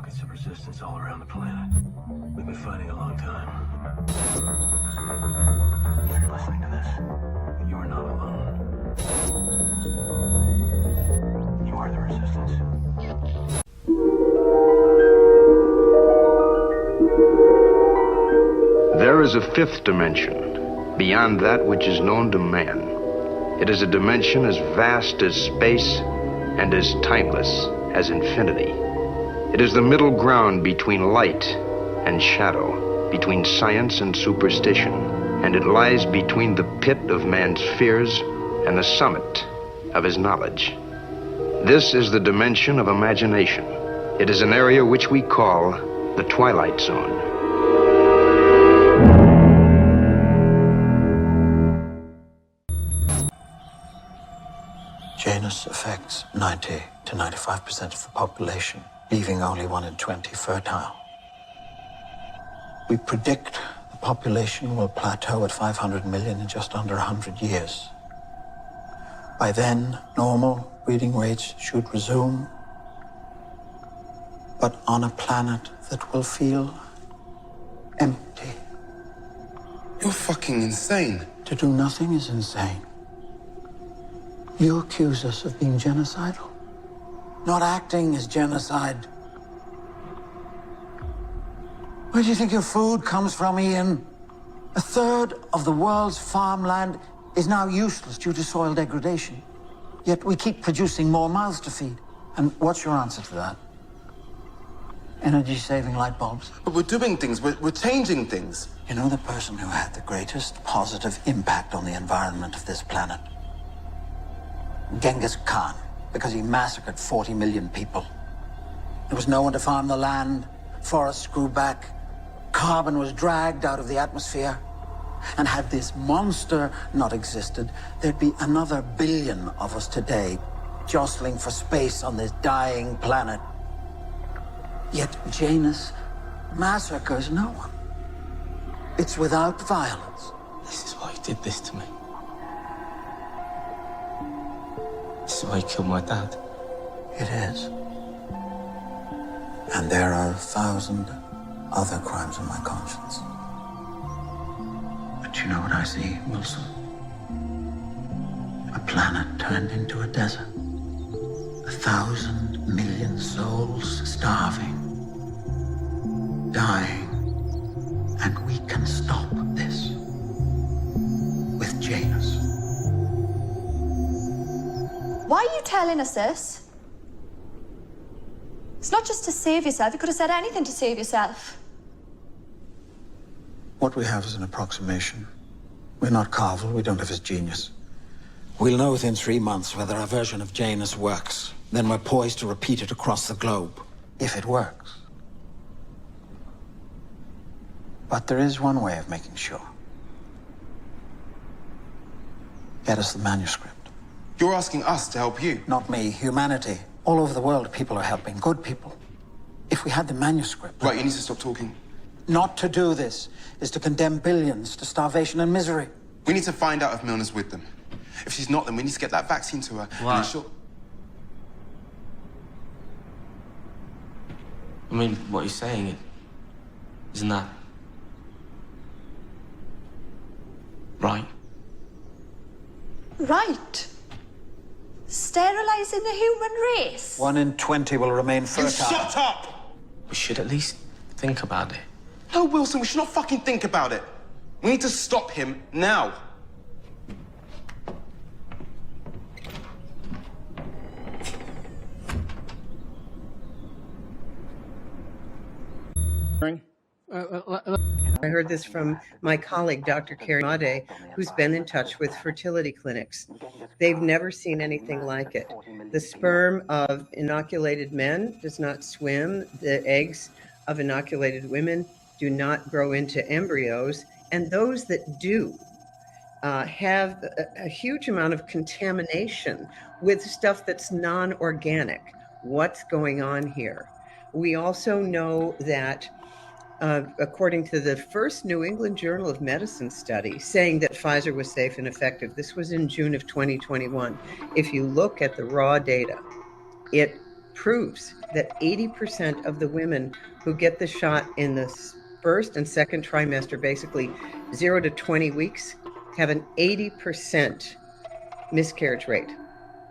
pockets of resistance all around the planet. We've been fighting a long time. If you're listening to this, you are not alone. You are the resistance. There is a fifth dimension, beyond that which is known to man. It is a dimension as vast as space and as timeless as infinity. It is the middle ground between light and shadow, between science and superstition, and it lies between the pit of man's fears and the summit of his knowledge. This is the dimension of imagination. It is an area which we call the Twilight Zone. Janus affects 90 to 95% of the population, leaving only 1 in 20 fertile. We predict the population will plateau at 500 million in just under 100 years. By then, normal breeding rates should resume, but on a planet that will feel empty. You're fucking insane. To do nothing is insane. You accuse us of being genocidal. Not acting is genocide. Where do you think your food comes from, Ian? A third of the world's farmland is now useless due to soil degradation. Yet we keep producing more mouths to feed. And what's your answer to that? Energy-saving light bulbs? But we're doing things, we're changing things. You know the person who had the greatest positive impact on the environment of this planet? Genghis Khan, because he massacred 40 million people. There was no one to farm the land, forests grew back, carbon was dragged out of the atmosphere. And had this monster not existed, there'd be another billion of us today, jostling for space on this dying planet. Yet Janus massacres no one. It's without violence. This is why he did this to me. This is why he killed my dad. It is. And there are 1,000 other crimes on my conscience. But you know what I see, Wilson? A planet turned into a desert. 1,000 million souls starving, dying. And we can stop this with Janus. Why are you telling us this? It's not just to save yourself. You could have said anything to save yourself. What we have is an approximation. We're not Carvel, we don't have his genius. We'll know within 3 months whether our version of Janus works. Then we're poised to repeat it across the globe, if it works. But there is one way of making sure. Get us the manuscript. You're asking us to help you. Not me, humanity. All over the world, people are helping, good people. If we had the manuscript... Right, you need to stop talking. Not to do this is to condemn billions to starvation and misery. We need to find out if Milner's with them. If she's not, then we need to get that vaccine to her. Why? And ensure... I mean, what he's saying, isn't that right? Right. Sterilizing the human race. 1 in 20 will remain You fertile. shut up! We should at least think about it. No, Wilson, we should not fucking think about it. We need to stop him now. I heard this from my colleague, Dr. Carrie Made, who's been in touch with fertility clinics. They've never seen anything like it. The sperm of inoculated men does not swim. The eggs of inoculated women do not grow into embryos. And those that do have a huge amount of contamination with stuff that's non-organic. What's going on here? We also know that according to the first New England Journal of Medicine study saying that Pfizer was safe and effective, this was in June of 2021. If you look at the raw data, it proves that 80% of the women who get the shot in the first and second trimester, basically 0 to 20 weeks, have an 80% miscarriage rate.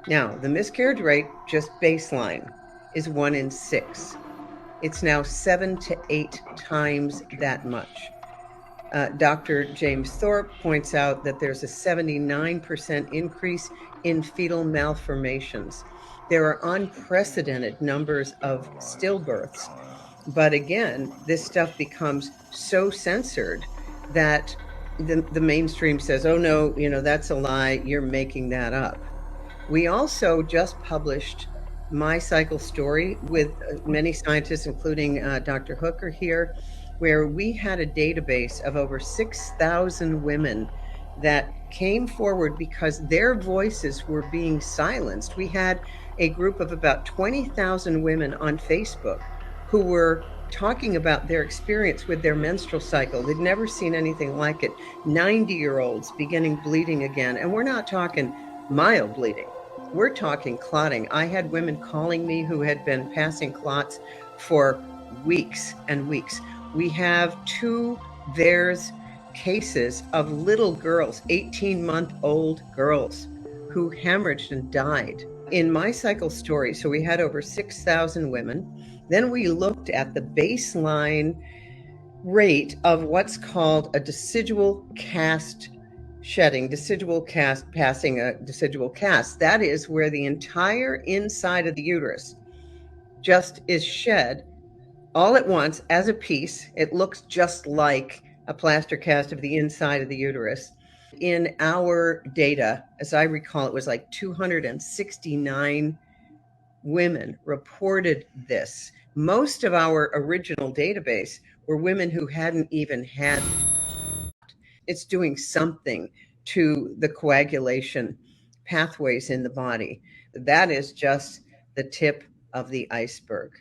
Now, the miscarriage rate, just baseline, is 1 in 6. It's now 7 to 8 times that much. Dr. James Thorpe points out that there's a 79% increase in fetal malformations. There are unprecedented numbers of stillbirths. But again, this stuff becomes so censored that the mainstream says, oh no, that's a lie, you're making that up. We also just published My Cycle Story with many scientists, including Dr. Hooker here, where we had a database of over 6,000 women that came forward because their voices were being silenced. We had a group of about 20,000 women on Facebook who were talking about their experience with their menstrual cycle. They'd never seen anything like it. 90-year-olds beginning bleeding again. And we're not talking mild bleeding. We're talking clotting. I had women calling me who had been passing clots for weeks and weeks. We have 2 VAERS cases of little girls, 18-month-old girls, who hemorrhaged and died. In My Cycle Story, so we had over 6,000 women. Then we looked at the baseline rate of what's called a decidual cast shedding, passing a decidual cast. That is where the entire inside of the uterus just is shed all at once as a piece. It looks just like a plaster cast of the inside of the uterus. In our data, as I recall, it was like 269 women reported this. Most of our original database were women who hadn't even had it. It's doing something to the coagulation pathways in the body. That is just the tip of the iceberg.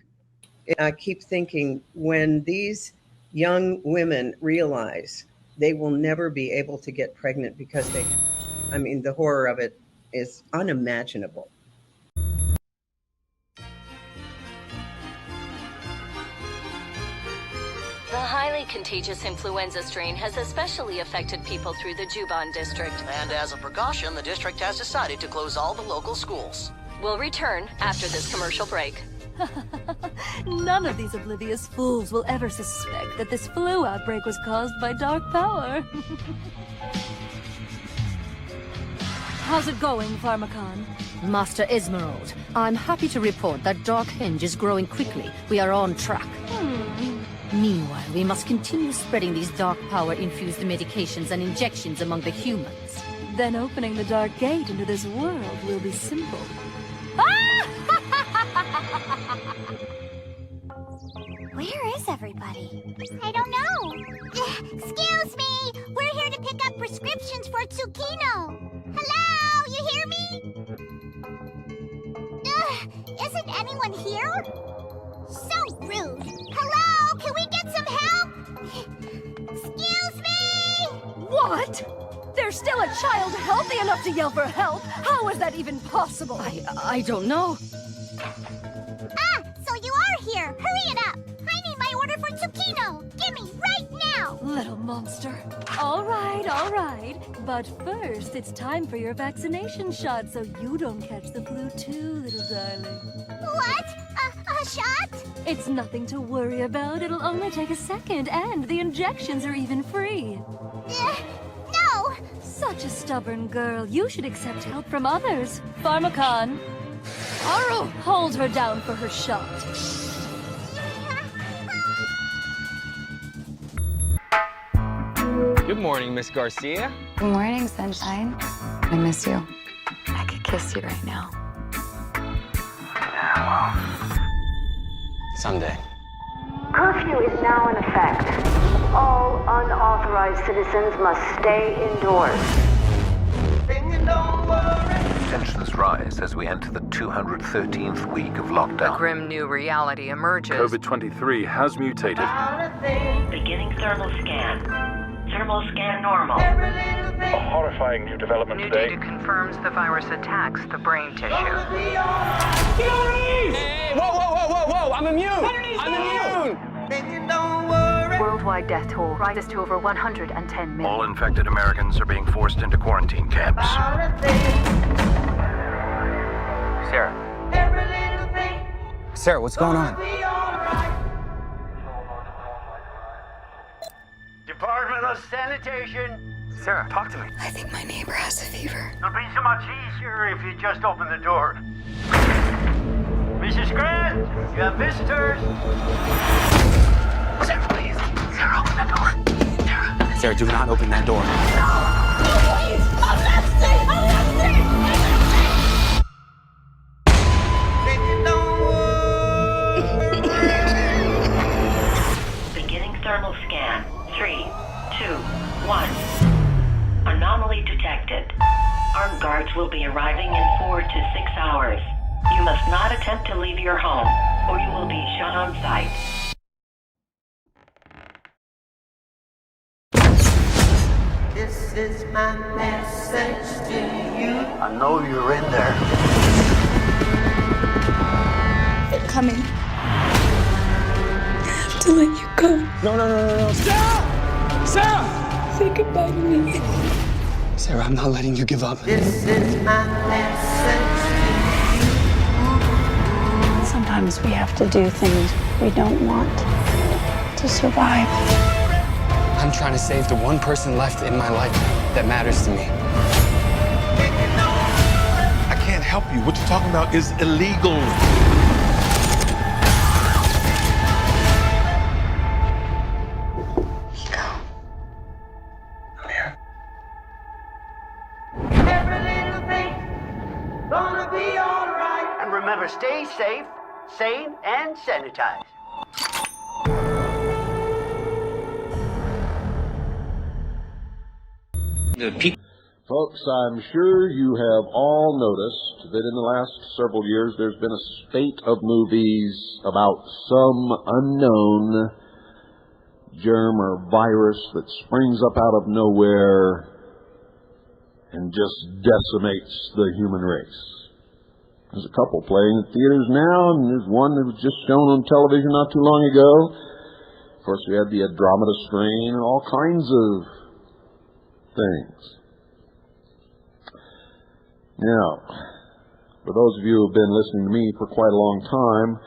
I keep thinking, when these young women realize they will never be able to get pregnant because the horror of it is unimaginable. The highly contagious influenza strain has especially affected people through the Juban district. And as a precaution, the district has decided to close all the local schools. We'll return after this commercial break. None of these oblivious fools will ever suspect that this flu outbreak was caused by dark power. How's it going, Pharmacon? Master Esmeralda, I'm happy to report that Dark Henge is growing quickly. We are on track. Meanwhile, we must continue spreading these dark power-infused medications and injections among the humans. Then opening the Dark Gate into this world will be simple. Where is everybody? I don't know. Excuse me! We're here to pick up prescriptions for Tsukino. Hello? You hear me? Isn't anyone here? So rude. Hello? Can we get some help? Excuse me? What? There's still a child healthy enough to yell for help? How is that even possible? I don't know. So you are here. Hurry it up. I need my order for Tsukino. Gimme, right now. Little monster. All right. But first, it's time for your vaccination shot so you don't catch the flu too, little darling. What? A shot? It's nothing to worry about. It'll only take a second, and the injections are even free. No. Such a stubborn girl. You should accept help from others. Pharmacon. Aru, hold her down for her shot. Good morning, Miss Garcia. Good morning, sunshine. I miss you. I could kiss you right now. Someday. Curfew is now in effect. All unauthorized citizens must stay indoors. Tensions rise as we enter the 213th week of lockdown. A grim new reality emerges. COVID-23 has mutated. Beginning thermal scan. Thermal scan normal. A horrifying new development New today. data confirms the virus attacks the brain tissue. Hey, whoa, whoa, whoa, whoa, whoa! I'm immune! I'm immune! Worldwide death toll rises to over 110 million. All infected Americans are being forced into quarantine camps. Sarah. Sarah, what's going on? Department of Sanitation. Sarah, talk to me. I think my neighbor has a fever. It'll be so much easier if you just open the door. Mrs. Grant, you have visitors. Sarah, please. Sarah, open that door. Sarah, do not open that door. Beginning thermal scan. 3, 2, 1. Anomaly detected. Armed guards will be arriving in 4 to 6 hours. You must not attempt to leave your home, or you will be shot on sight. This is my message to you. I know you're in there. They're coming. I have to let you go. No. Sarah! Sarah! Say goodbye to me. Sarah, I'm not letting you give up. This is my message to you. Sometimes we have to do things we don't want to survive. I'm trying to save the one person left in my life that matters to me. I can't help you. What you're talking about is illegal. Every little thing's gonna be alright. And remember, stay safe, sane, and sanitized. Folks, I'm sure you have all noticed that in the last several years there's been a spate of movies about some unknown germ or virus that springs up out of nowhere and just decimates the human race. There's a couple playing in theaters now, and there's one that was just shown on television not too long ago. Of course, we had the Andromeda strain and all kinds of things. Now, for those of you who have been listening to me for quite a long time,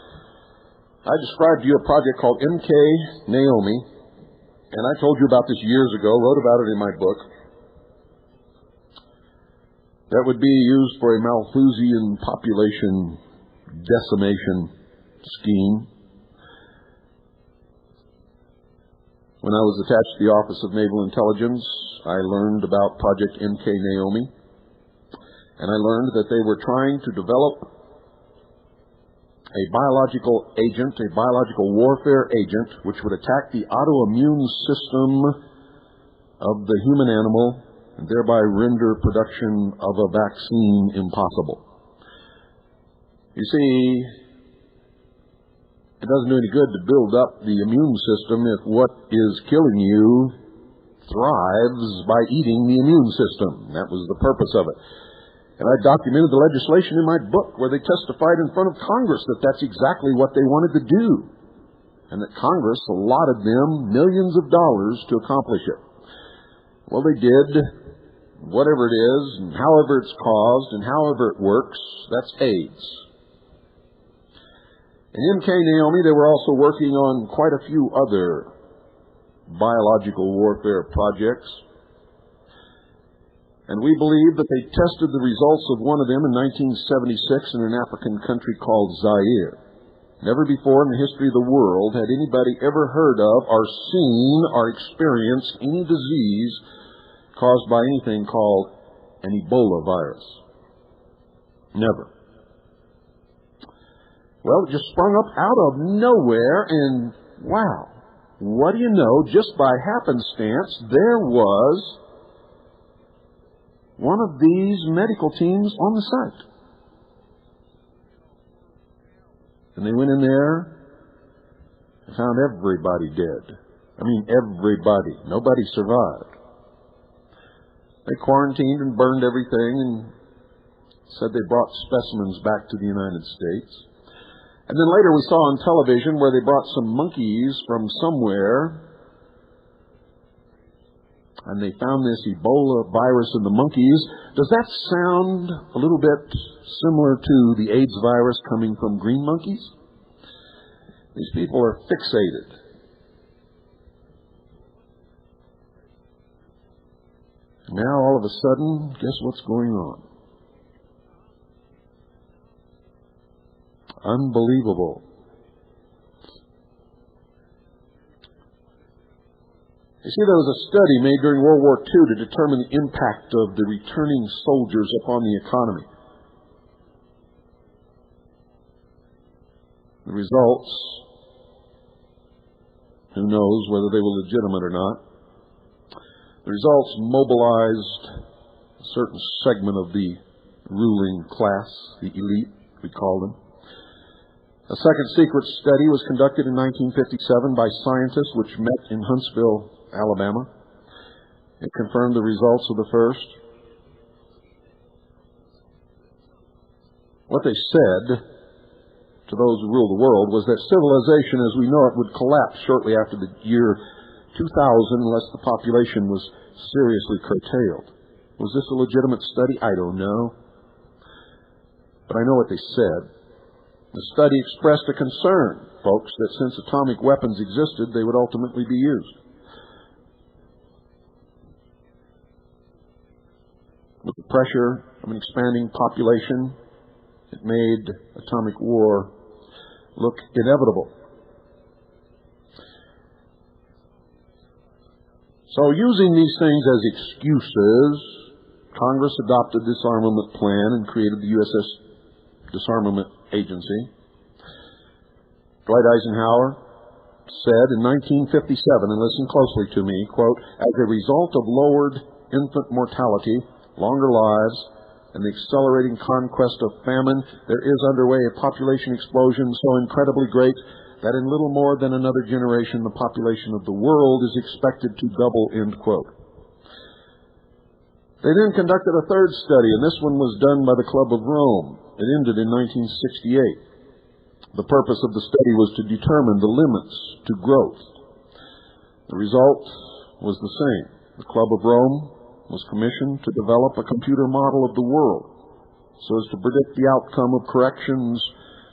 I described to you a project called MK Naomi, and I told you about this years ago, wrote about it in my book. That would be used for a Malthusian population decimation scheme. When I was attached to the Office of Naval Intelligence, I learned about Project MK Naomi, and I learned that they were trying to develop a biological agent, a biological warfare agent, which would attack the autoimmune system of the human animal and thereby render production of a vaccine impossible. You see, it doesn't do any good to build up the immune system if what is killing you thrives by eating the immune system. That was the purpose of it. And I documented the legislation in my book where they testified in front of Congress that that's exactly what they wanted to do, and that Congress allotted them millions of dollars to accomplish it. Well, they did. Whatever it is, and however it's caused, and however it works, that's AIDS. In MK Naomi, they were also working on quite a few other biological warfare projects. And we believe that they tested the results of one of them in 1976 in an African country called Zaire. Never before in the history of the world had anybody ever heard of or seen or experienced any disease caused by anything called an Ebola virus. Never. Well, it just sprung up out of nowhere, and wow, what do you know, just by happenstance, there was one of these medical teams on the site. And they went in there and found everybody dead. I mean, everybody. Nobody survived. They quarantined and burned everything and said they brought specimens back to the United States. And then later we saw on television where they brought some monkeys from somewhere, and they found this Ebola virus in the monkeys. Does that sound a little bit similar to the AIDS virus coming from green monkeys? These people are fixated. Now, all of a sudden, guess what's going on? Unbelievable. You see, there was a study made during World War II to determine the impact of the returning soldiers upon the economy. The results, who knows whether they were legitimate or not, the results mobilized a certain segment of the ruling class, the elite, we call them. A second secret study was conducted in 1957 by scientists which met in Huntsville, Alabama. It confirmed the results of the first. What they said to those who ruled the world was that civilization as we know it would collapse shortly after the year 2000 unless the population was seriously curtailed. Was this a legitimate study? I don't know. But I know what they said. The study expressed a concern, folks, that since atomic weapons existed, they would ultimately be used. With the pressure of an expanding population, it made atomic war look inevitable. So using these things as excuses, Congress adopted this armament plan and created the USS Disarmament Agency. Dwight Eisenhower said in 1957, and listen closely to me, quote, as a result of lowered infant mortality, longer lives, and the accelerating conquest of famine, there is underway a population explosion so incredibly great that in little more than another generation the population of the world is expected to double, end quote. They then conducted a third study, and this one was done by the Club of Rome. It ended in 1968. The purpose of the study was to determine the limits to growth. The result was the same. The Club of Rome was commissioned to develop a computer model of the world so as to predict the outcome of corrections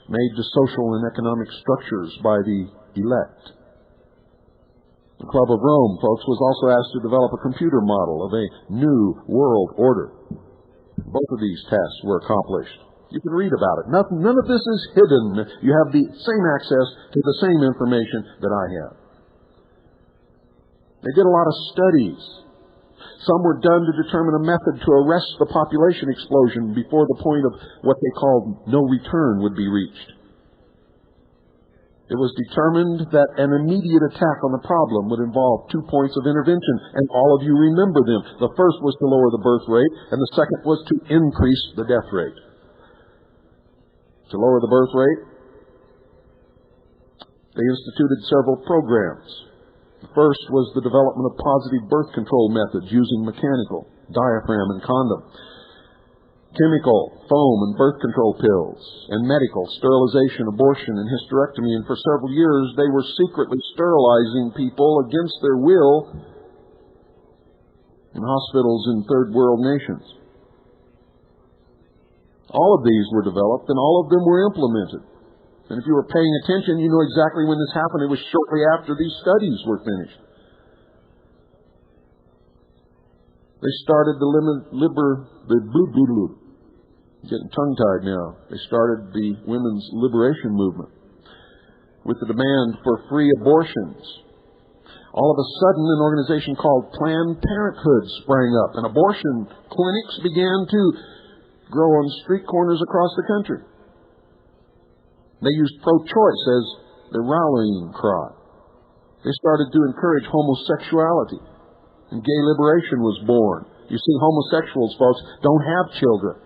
made to social and economic structures by the elect. The Club of Rome, folks, was also asked to develop a computer model of a new world order. Both of these tasks were accomplished. You can read about it. None of this is hidden. You have the same access to the same information that I have. They did a lot of studies. Some were done to determine a method to arrest the population explosion before the point of what they called no return would be reached. It was determined that an immediate attack on the problem would involve 2 points of intervention, and all of you remember them. The first was to lower the birth rate, and the second was to increase the death rate. To lower the birth rate, they instituted several programs. The first was the development of positive birth control methods using mechanical, diaphragm, and condom, chemical, foam, and birth control pills, and medical, sterilization, abortion, and hysterectomy. And for several years, they were secretly sterilizing people against their will in hospitals in third world nations. All of these were developed, and all of them were implemented. And if you were paying attention, you know exactly when this happened. It was shortly after these studies were finished. They started getting tongue-tied now. They started the women's liberation movement with the demand for free abortions. All of a sudden, an organization called Planned Parenthood sprang up, and abortion clinics began to grow on street corners across the country. They used pro-choice as their rallying cry. They started to encourage homosexuality, and gay liberation was born. You see, homosexuals, folks, don't have children.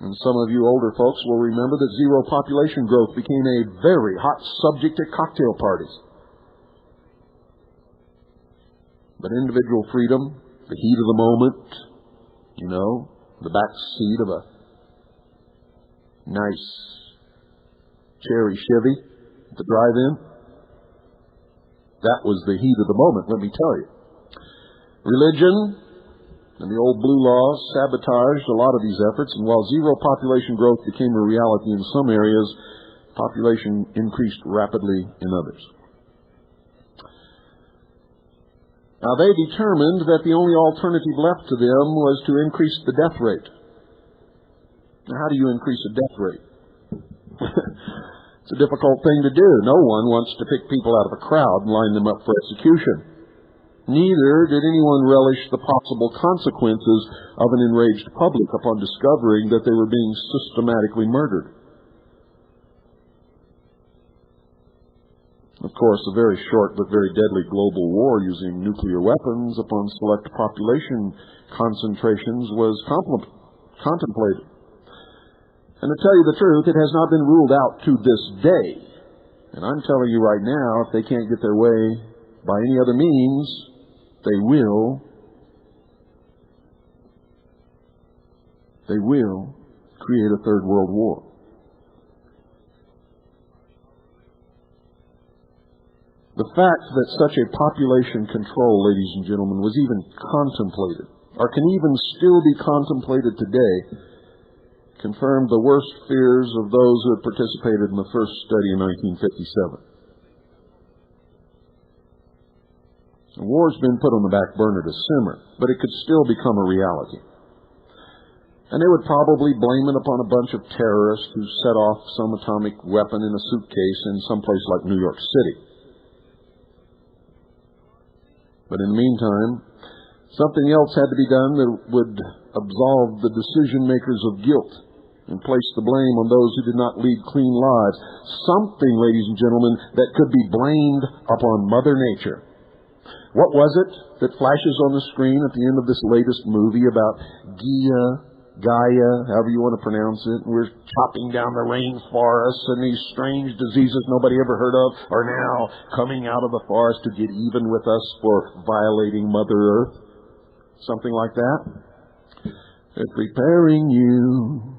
And some of you older folks will remember that zero population growth became a very hot subject at cocktail parties. But individual freedom, the heat of the moment, the back seat of a nice cherry Chevy at the drive-in, that was the heat of the moment, let me tell you. Religion and the old blue laws sabotaged a lot of these efforts, and while zero population growth became a reality in some areas, population increased rapidly in others. Now, they determined that the only alternative left to them was to increase the death rate. Now, how do you increase a death rate? It's a difficult thing to do. No one wants to pick people out of a crowd and line them up for execution. Neither did anyone relish the possible consequences of an enraged public upon discovering that they were being systematically murdered. Of course, a very short but very deadly global war using nuclear weapons upon select population concentrations was contemplated. And to tell you the truth, it has not been ruled out to this day. And I'm telling you right now, if they can't get their way by any other means, they will create a third world war. The fact that such a population control, ladies and gentlemen, was even contemplated, or can even still be contemplated today, confirmed the worst fears of those who had participated in the first study in 1957. The war's been put on the back burner to simmer, but it could still become a reality. And they would probably blame it upon a bunch of terrorists who set off some atomic weapon in a suitcase in some place like New York City. But in the meantime, something else had to be done that would absolve the decision makers of guilt and place the blame on those who did not lead clean lives. Something, ladies and gentlemen, that could be blamed upon Mother Nature. What was it that flashes on the screen at the end of this latest movie about Gaia, however you want to pronounce it? We're chopping down the rainforests, and these strange diseases nobody ever heard of are now coming out of the forest to get even with us for violating Mother Earth. Something like that. They're preparing you.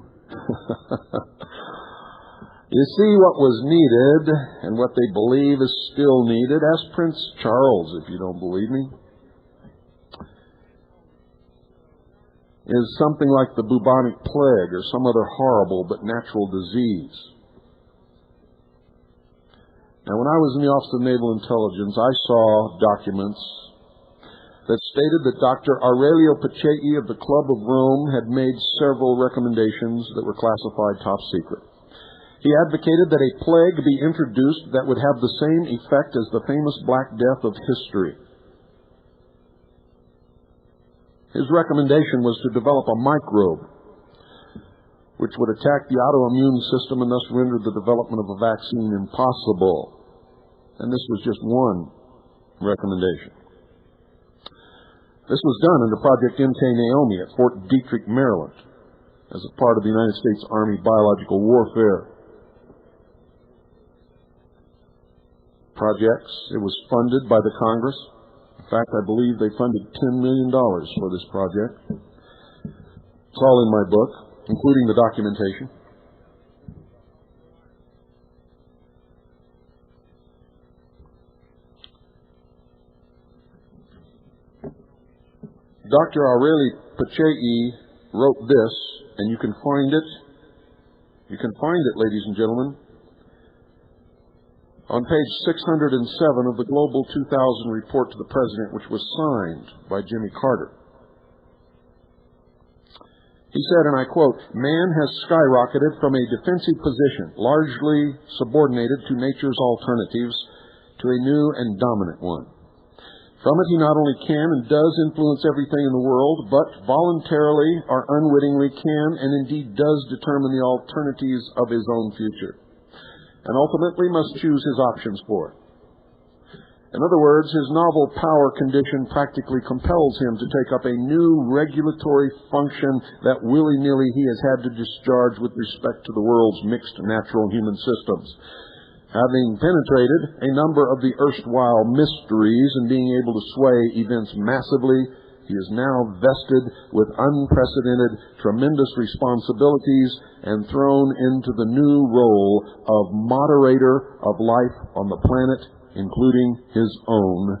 You see, what was needed, and what they believe is still needed, ask Prince Charles if you don't believe me, is something like the bubonic plague or some other horrible but natural disease. Now, when I was in the Office of Naval Intelligence, I saw documents that stated that Dr. Aurelio Pacheco of the Club of Rome had made several recommendations that were classified top secret. He advocated that a plague be introduced that would have the same effect as the famous Black Death of history. His recommendation was to develop a microbe which would attack the autoimmune system and thus render the development of a vaccine impossible. And this was just one recommendation. This was done under Project Naomi at Fort Detrick, Maryland, as a part of the United States Army biological warfare projects. It was funded by the Congress. In fact, I believe they funded $10 million for this project. It's all in my book, including the documentation. Dr. Aurelio Pacheco wrote this, and you can find it. You can find it, ladies and gentlemen, on page 607 of the Global 2000 report to the President, which was signed by Jimmy Carter. He said, and I quote, "Man has skyrocketed from a defensive position, largely subordinated to nature's alternatives, to a new and dominant one. From it he not only can and does influence everything in the world, but voluntarily or unwittingly can and indeed does determine the alternatives of his own future, and ultimately must choose his options for it. In other words, his novel power condition practically compels him to take up a new regulatory function that willy-nilly he has had to discharge with respect to the world's mixed natural human systems. Having penetrated a number of the erstwhile mysteries and being able to sway events massively, he is now vested with unprecedented, tremendous responsibilities and thrown into the new role of moderator of life on the planet, including his own.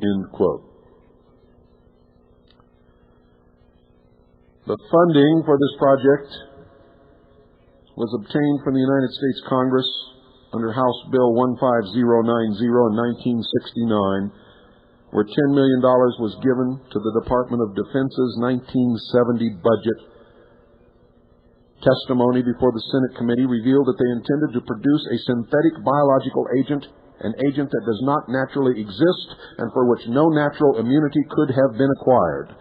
End quote. The funding for this project was obtained from the United States Congress under House Bill 15090 in 1969, where $10 million was given to the Department of Defense's 1970 budget. Testimony before the Senate committee revealed that they intended to produce a synthetic biological agent, an agent that does not naturally exist and for which no natural immunity could have been acquired.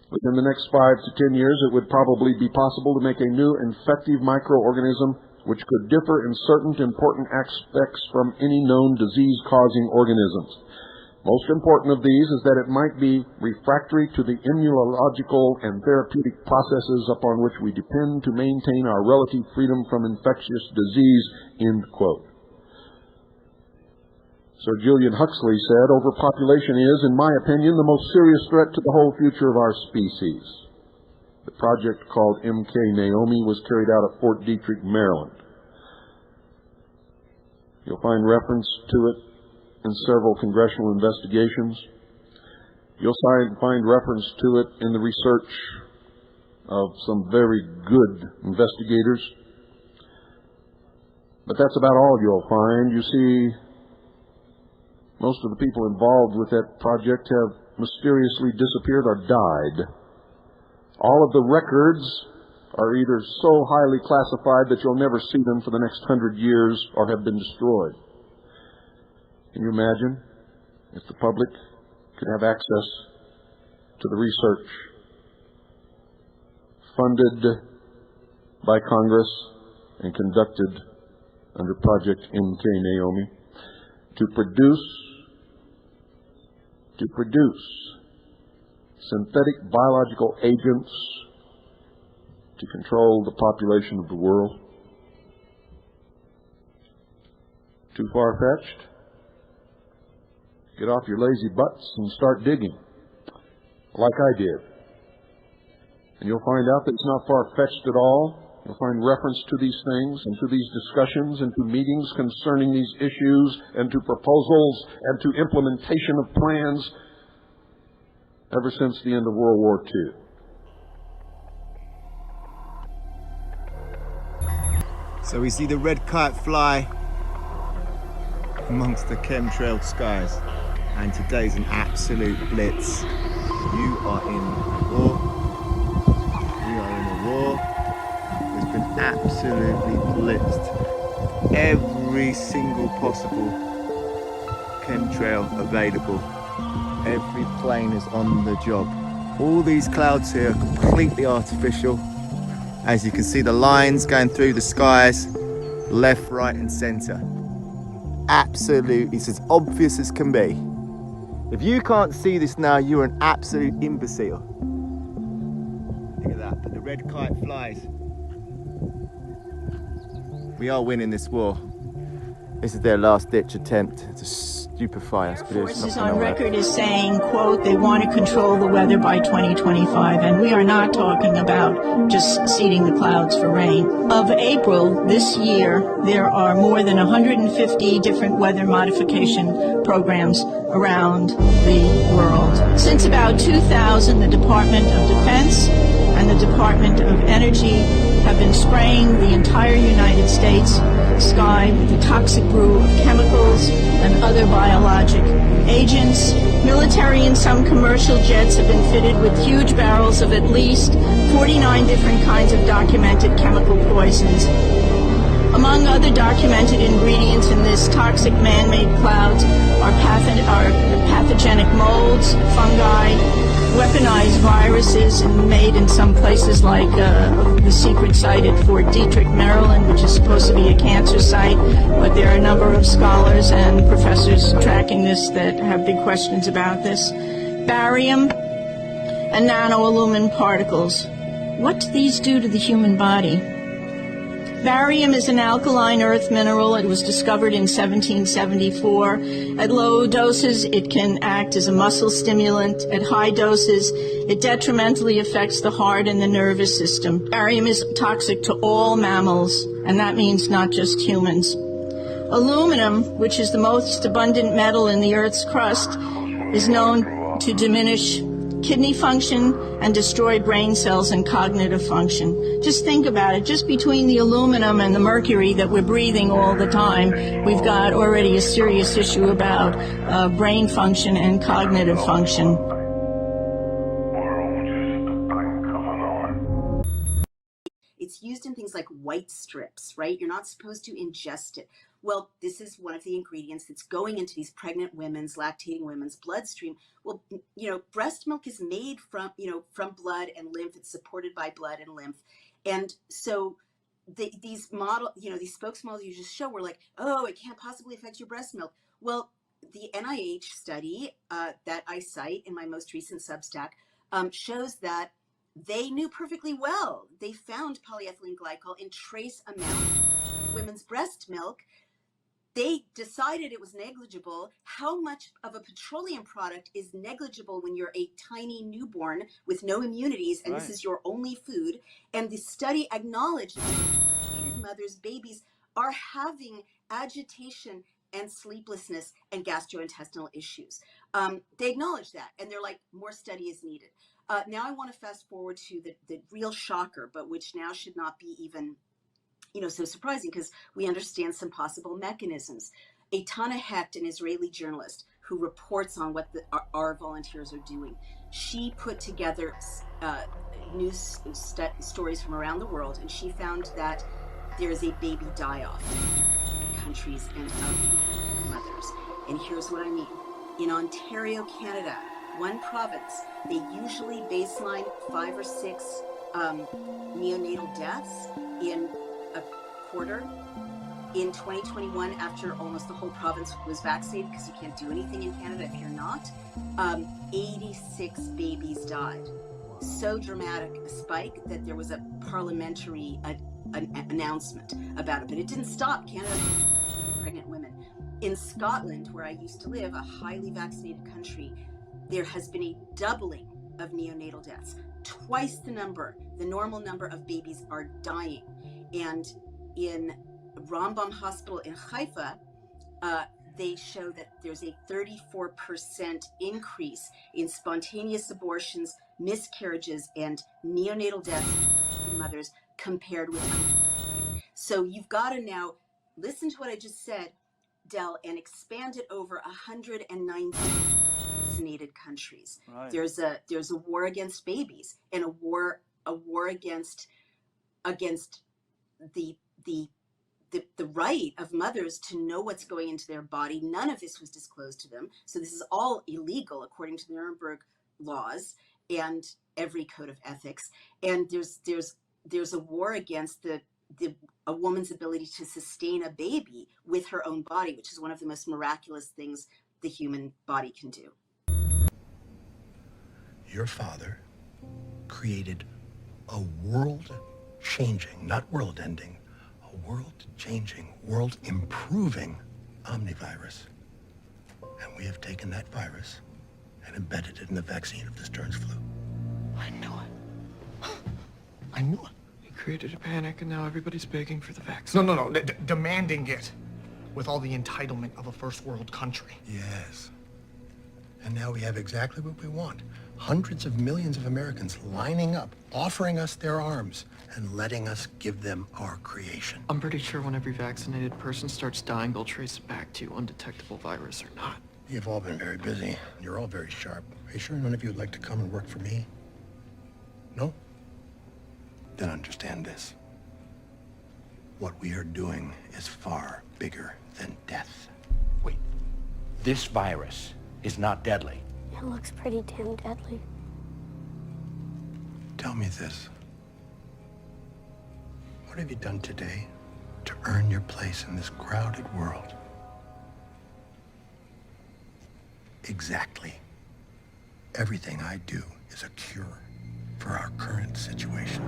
Within the next 5 to 10 years, it would probably be possible to make a new infective microorganism which could differ in certain important aspects from any known disease-causing organisms. Most important of these is that it might be refractory to the immunological and therapeutic processes upon which we depend to maintain our relative freedom from infectious disease, end quote. Sir Julian Huxley said, overpopulation is, in my opinion, the most serious threat to the whole future of our species. The project called MK Naomi was carried out at Fort Detrick, Maryland. You'll find reference to it in several congressional investigations. You'll find reference to it in the research of some very good investigators. But that's about all you'll find. You see, most of the people involved with that project have mysteriously disappeared or died. All of the records are either so highly classified that you'll never see them for the next 100 years or have been destroyed. Can you imagine if the public could have access to the research funded by Congress and conducted under Project MK Naomi to produce synthetic biological agents to control the population of the world? Too far-fetched? Get off your lazy butts and start digging, like I did. And you'll find out that it's not far-fetched at all. You'll find reference to these things and to these discussions and to meetings concerning these issues and to proposals and to implementation of plans ever since the end of World War II. So we see the red kite fly amongst the chemtrail skies, and today's an absolute blitz. You are in a war. We are in a war. It's been absolutely blitzed. Every single possible chemtrail available. Every plane is on the job. All these clouds here are completely artificial. As you can see, the lines going through the skies, left, right and centre. Absolutely, it's as obvious as can be. If you can't see this now, you're an absolute imbecile. Look at that, the red kite flies. We are winning this war. This is their last-ditch attempt to stupefy us. Air Force is on record as saying, quote, they want to control the weather by 2025, and we are not talking about just seeding the clouds for rain. Of April this year, there are more than 150 different weather modification programs around the world. Since about 2000, the Department of Defense and the Department of Energy have been spraying the entire United States sky with the toxic brew of chemicals and other biologic agents. Military and some commercial jets have been fitted with huge barrels of at least 49 different kinds of documented chemical poisons. Among other documented ingredients in this toxic man-made clouds are pathogenic molds, fungi, weaponized viruses, and made in some places like the secret site at Fort Detrick, Maryland, which is supposed to be a cancer site, but there are a number of scholars and professors tracking this that have big questions about this. Barium and nanoaluminum particles. What do these do to the human body? Barium is an alkaline earth mineral. It was discovered in 1774. At low doses, it can act as a muscle stimulant. At high doses, it detrimentally affects the heart and the nervous system. Barium is toxic to all mammals, and that means not just humans. Aluminum, which is the most abundant metal in the Earth's crust, is known to diminish kidney function and destroy brain cells and cognitive function. Just think about it. Just between the aluminum and the mercury that we're breathing all the time, we've got already a serious issue about brain function and cognitive function. It's used in things like white strips, right? You're not supposed to ingest it. Well, this is one of the ingredients that's going into these pregnant women's, lactating women's bloodstream. Well, you know, breast milk is made from, from blood and lymph. It's supported by blood and lymph. And so these spokes models you just show were like, oh, it can't possibly affect your breast milk. Well, the NIH study that I cite in my most recent Substack shows that they knew perfectly well. They found polyethylene glycol in trace amounts of women's breast milk. They decided it was negligible. How much of a petroleum product is negligible when you're a tiny newborn with no immunities and this is your only food? And the study acknowledged that mothers, babies are having agitation and sleeplessness and gastrointestinal issues. They acknowledge that, and they're like, more study is needed. Now I want to fast forward to the real shocker, but which now should not be even, so surprising, because we understand some possible mechanisms. Eitaneh Hecht, an Israeli journalist who reports on what our volunteers are doing, she put together news stories from around the world, and she found that there is a baby die-off in countries and of mothers. And here's what I mean. In Ontario, Canada, one province, they usually baseline 5 or 6 neonatal deaths in a quarter. In 2021, after almost the whole province was vaccinated, because you can't do anything in Canada if you're not, 86 babies died. So dramatic a spike that there was a parliamentary announcement about it, but it didn't stop Canada pregnant women. In Scotland, where I used to live, a highly vaccinated country, there has been a doubling of neonatal deaths. Twice the normal number of babies are dying. And in Rambam Hospital in Haifa, they show that there's a 34% increase in spontaneous abortions, miscarriages, and neonatal deaths in mothers compared with others. So you've got to now listen to what I just said, Del, and expand it over 190 vaccinated countries. Right. There's a war against babies, and a war against the right of mothers to know what's going into their body. None of this was disclosed to them, so this is all illegal according to the Nuremberg laws and every code of ethics. And there's a war against a woman's ability to sustain a baby with her own body, which is one of the most miraculous things the human body can do. Your father created a world-changing, not world-ending, a world-changing, world-improving omnivirus. And we have taken that virus and embedded it in the vaccine of the Stearns flu. I knew it. I knew it. He created a panic, and now everybody's begging for the vaccine. No. Demanding it with all the entitlement of a first world country. Yes. And now we have exactly what we want. Hundreds of millions of Americans lining up, offering us their arms, and letting us give them our creation. I'm pretty sure when every vaccinated person starts dying, they'll trace it back to undetectable virus or not. You've all been very busy. You're all very sharp. Are you sure none of you would like to come and work for me? No? Then understand this. What we are doing is far bigger than death. Wait, this virus is not deadly. It looks pretty damn deadly. Tell me this. What have you done today to earn your place in this crowded world? Exactly. Everything I do is a cure for our current situation.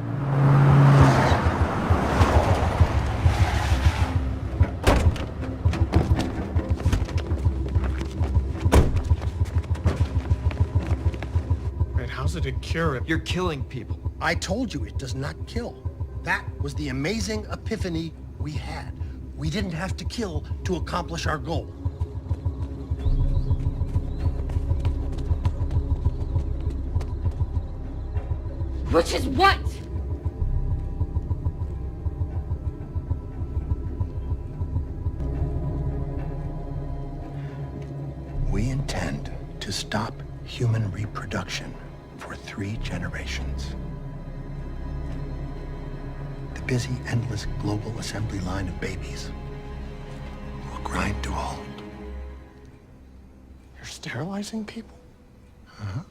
cure it. You're killing people. I told you it does not kill. That was the amazing epiphany we had. We didn't have to kill to accomplish our goal. Which is what? We intend to stop human reproduction for 3 generations. The busy, endless global assembly line of babies will grind to a halt. You're sterilizing people? Uh-huh.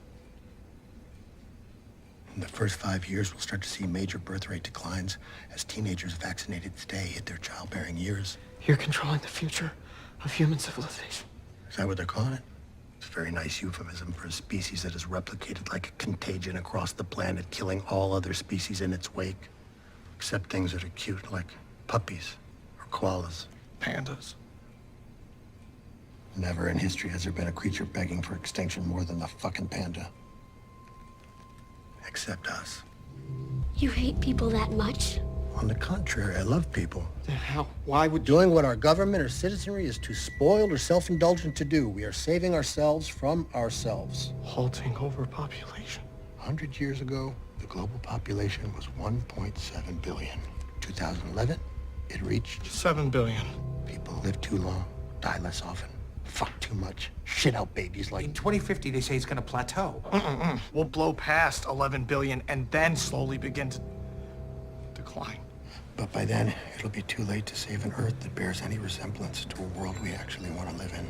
In the first 5 years, we'll start to see major birth rate declines as teenagers vaccinated today hit their childbearing years. You're controlling the future of human civilization. Is that what they're calling it? It's a very nice euphemism for a species that has replicated like a contagion across the planet, killing all other species in its wake. Except things that are cute, like puppies or koalas. Pandas. Never in history has there been a creature begging for extinction more than the fucking panda. Except us. You hate people that much? On the contrary, I love people. Then how? Why would Doing what our government or citizenry is too spoiled or self-indulgent to do. We are saving ourselves from ourselves. halting overpopulation? 100 years ago, the global population was 1.7 billion. 2011, it reached 7 billion. People live too long, die less often, fuck too much, shit out babies like... In 2050, they say it's gonna plateau. We'll blow past 11 billion and then slowly begin to decline. But by then, it'll be too late to save an Earth that bears any resemblance to a world we actually want to live in.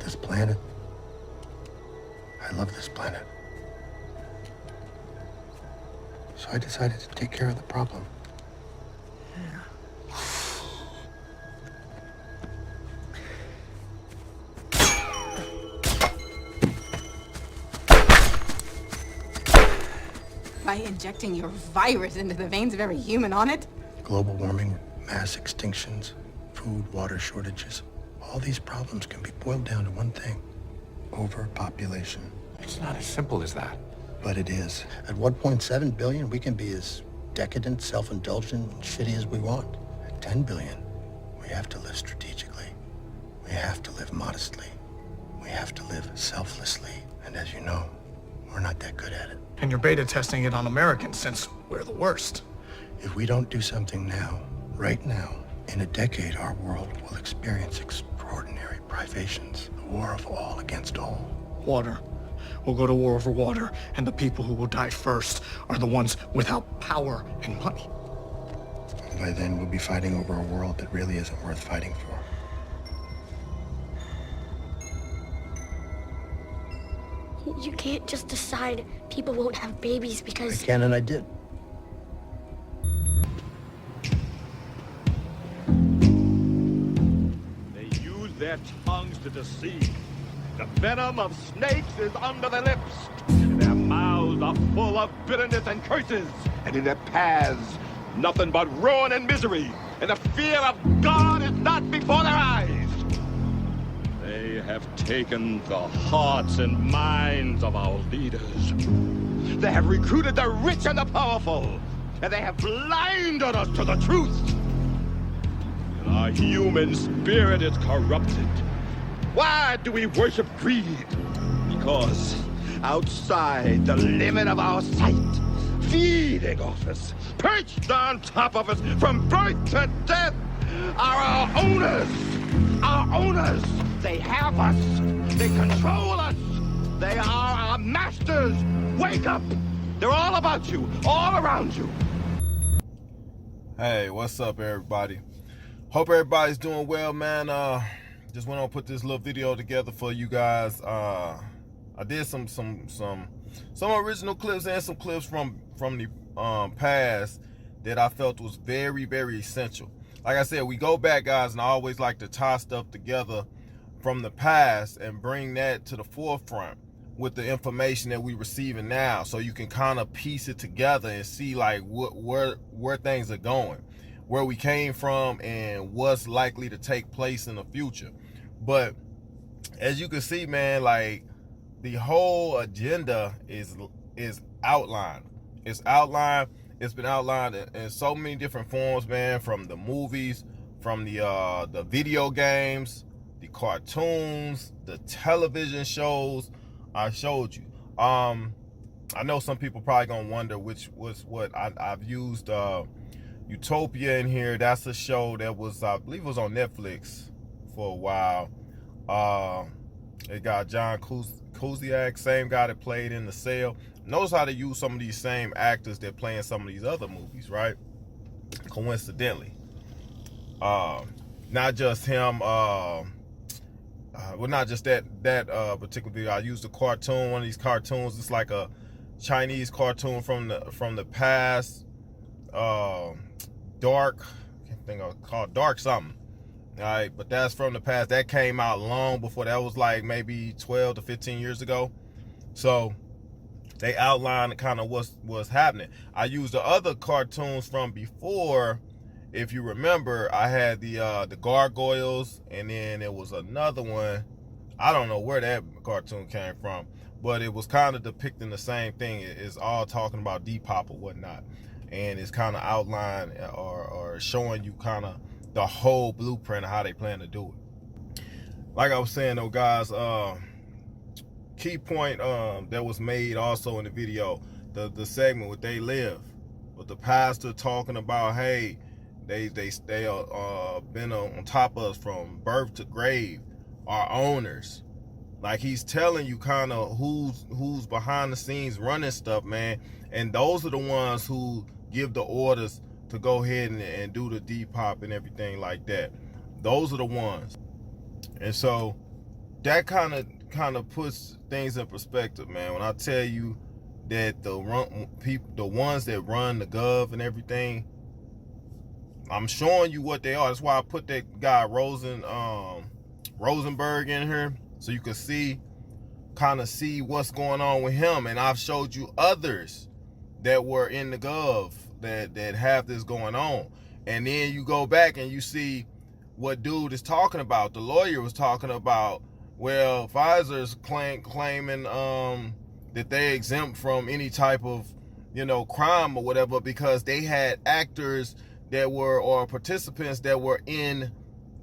This planet. I love this planet. So I decided to take care of the problem. By injecting your virus into the veins of every human on it? Global warming, mass extinctions, food, water shortages. All these problems can be boiled down to one thing: overpopulation. It's not as simple as that. But it is. At 1.7 billion, we can be as decadent, self-indulgent, and shitty as we want. At 10 billion, we have to live strategically. We have to live modestly. We have to live selflessly. And as you know, we're not that good at it. And you're beta testing it on Americans since we're the worst. If we don't do something now, right now, in a decade, our world will experience extraordinary privations. The war of all against all. Water. We'll go to war over water, and the people who will die first are the ones without power and money. And by then, we'll be fighting over a world that really isn't worth fighting for. You can't just decide people won't have babies because... I can, and I did. They use their tongues to deceive. The venom of snakes is under their lips. And their mouths are full of bitterness and curses. And in their paths, nothing but ruin and misery. And the fear of God is not before their eyes. They have taken the hearts and minds of our leaders. They have recruited the rich and the powerful. And they have blinded us to the truth. And our human spirit is corrupted. Why do we worship greed? Because outside the limit of our sight, feeding off us, perched on top of us from birth to death, are our owners. Our owners. They have us. They control us. They are our masters. Wake up. They're all about you, all around you. Hey, what's up, everybody? Hope everybody's doing well, man. Just went on to put this little video together for you guys. I did some original clips and some clips from the past that I felt was very, very essential. Like I said, we go back, guys, and I always like to tie stuff together from the past and bring that to the forefront with the information that we're receiving now, so you can kind of piece it together and see like where things are going. where we came from and what's likely to take place in the future. But as you can see, man, like the whole agenda is outlined. It's outlined. It's been outlined in so many different forms, man, from the movies, from the video games, the cartoons, the television shows. I showed you. I know some people probably gonna wonder which was what. I've used Utopia in here. That's a show that was, I believe it was on Netflix for a while. It got John Cusack, same guy that played in The Cell. Knows how to use some of these same actors that play in some of these other movies, right? Coincidentally. Not just him, well, not just that particular video. I used a cartoon, one of these cartoons. It's like a Chinese cartoon from the past. Dark, I can't think of, called Dark something. All right, but that's from the past. That came out long before. That was like maybe 12 to 15 years ago. So they outlined kind of what's happening. I used the other cartoons from before. If you remember, I had the gargoyles, and then there was another one. I don't know where that cartoon came from, but it was kind of depicting the same thing. It's all talking about Depop or whatnot, and it's kind of outlined or showing you kind of the whole blueprint of how they plan to do it. Like I was saying though, guys, key point that was made also in the video, the segment where they live, with the pastor talking about, hey, they been on top of us from birth to grave, our owners. Like, he's telling you kind of who's behind the scenes running stuff, man. And those are the ones who give the orders to go ahead and do the Depop and everything like that. Those are the ones. And so that kind of puts things in perspective, man. When I tell you that the ones that run the gov and everything, I'm showing you what they are. That's why I put that guy Rosenberg in here, so you can see what's going on with him. And I've showed you others that were in the gov that have this going on. And then you go back and you see what dude is talking about. The lawyer was talking about, well, Pfizer's claiming that they exempt from any type of, crime or whatever, because they had actors that were, or participants that were in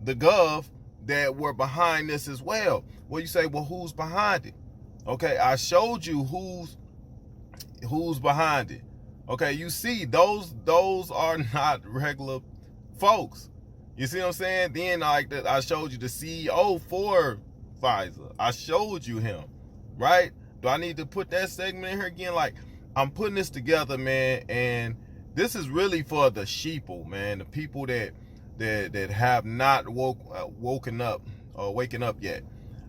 the gov that were behind this as well. Well, you say, well, who's behind it? Okay, I showed you who's behind it. Okay, you see, those are not regular folks. You see what I'm saying? Then like I showed you the CEO for Pfizer. I showed you him, right? Do I need to put that segment in here again? Like, I'm putting this together, man, and this is really for the sheeple, man, the people that have not woken up or waking up yet.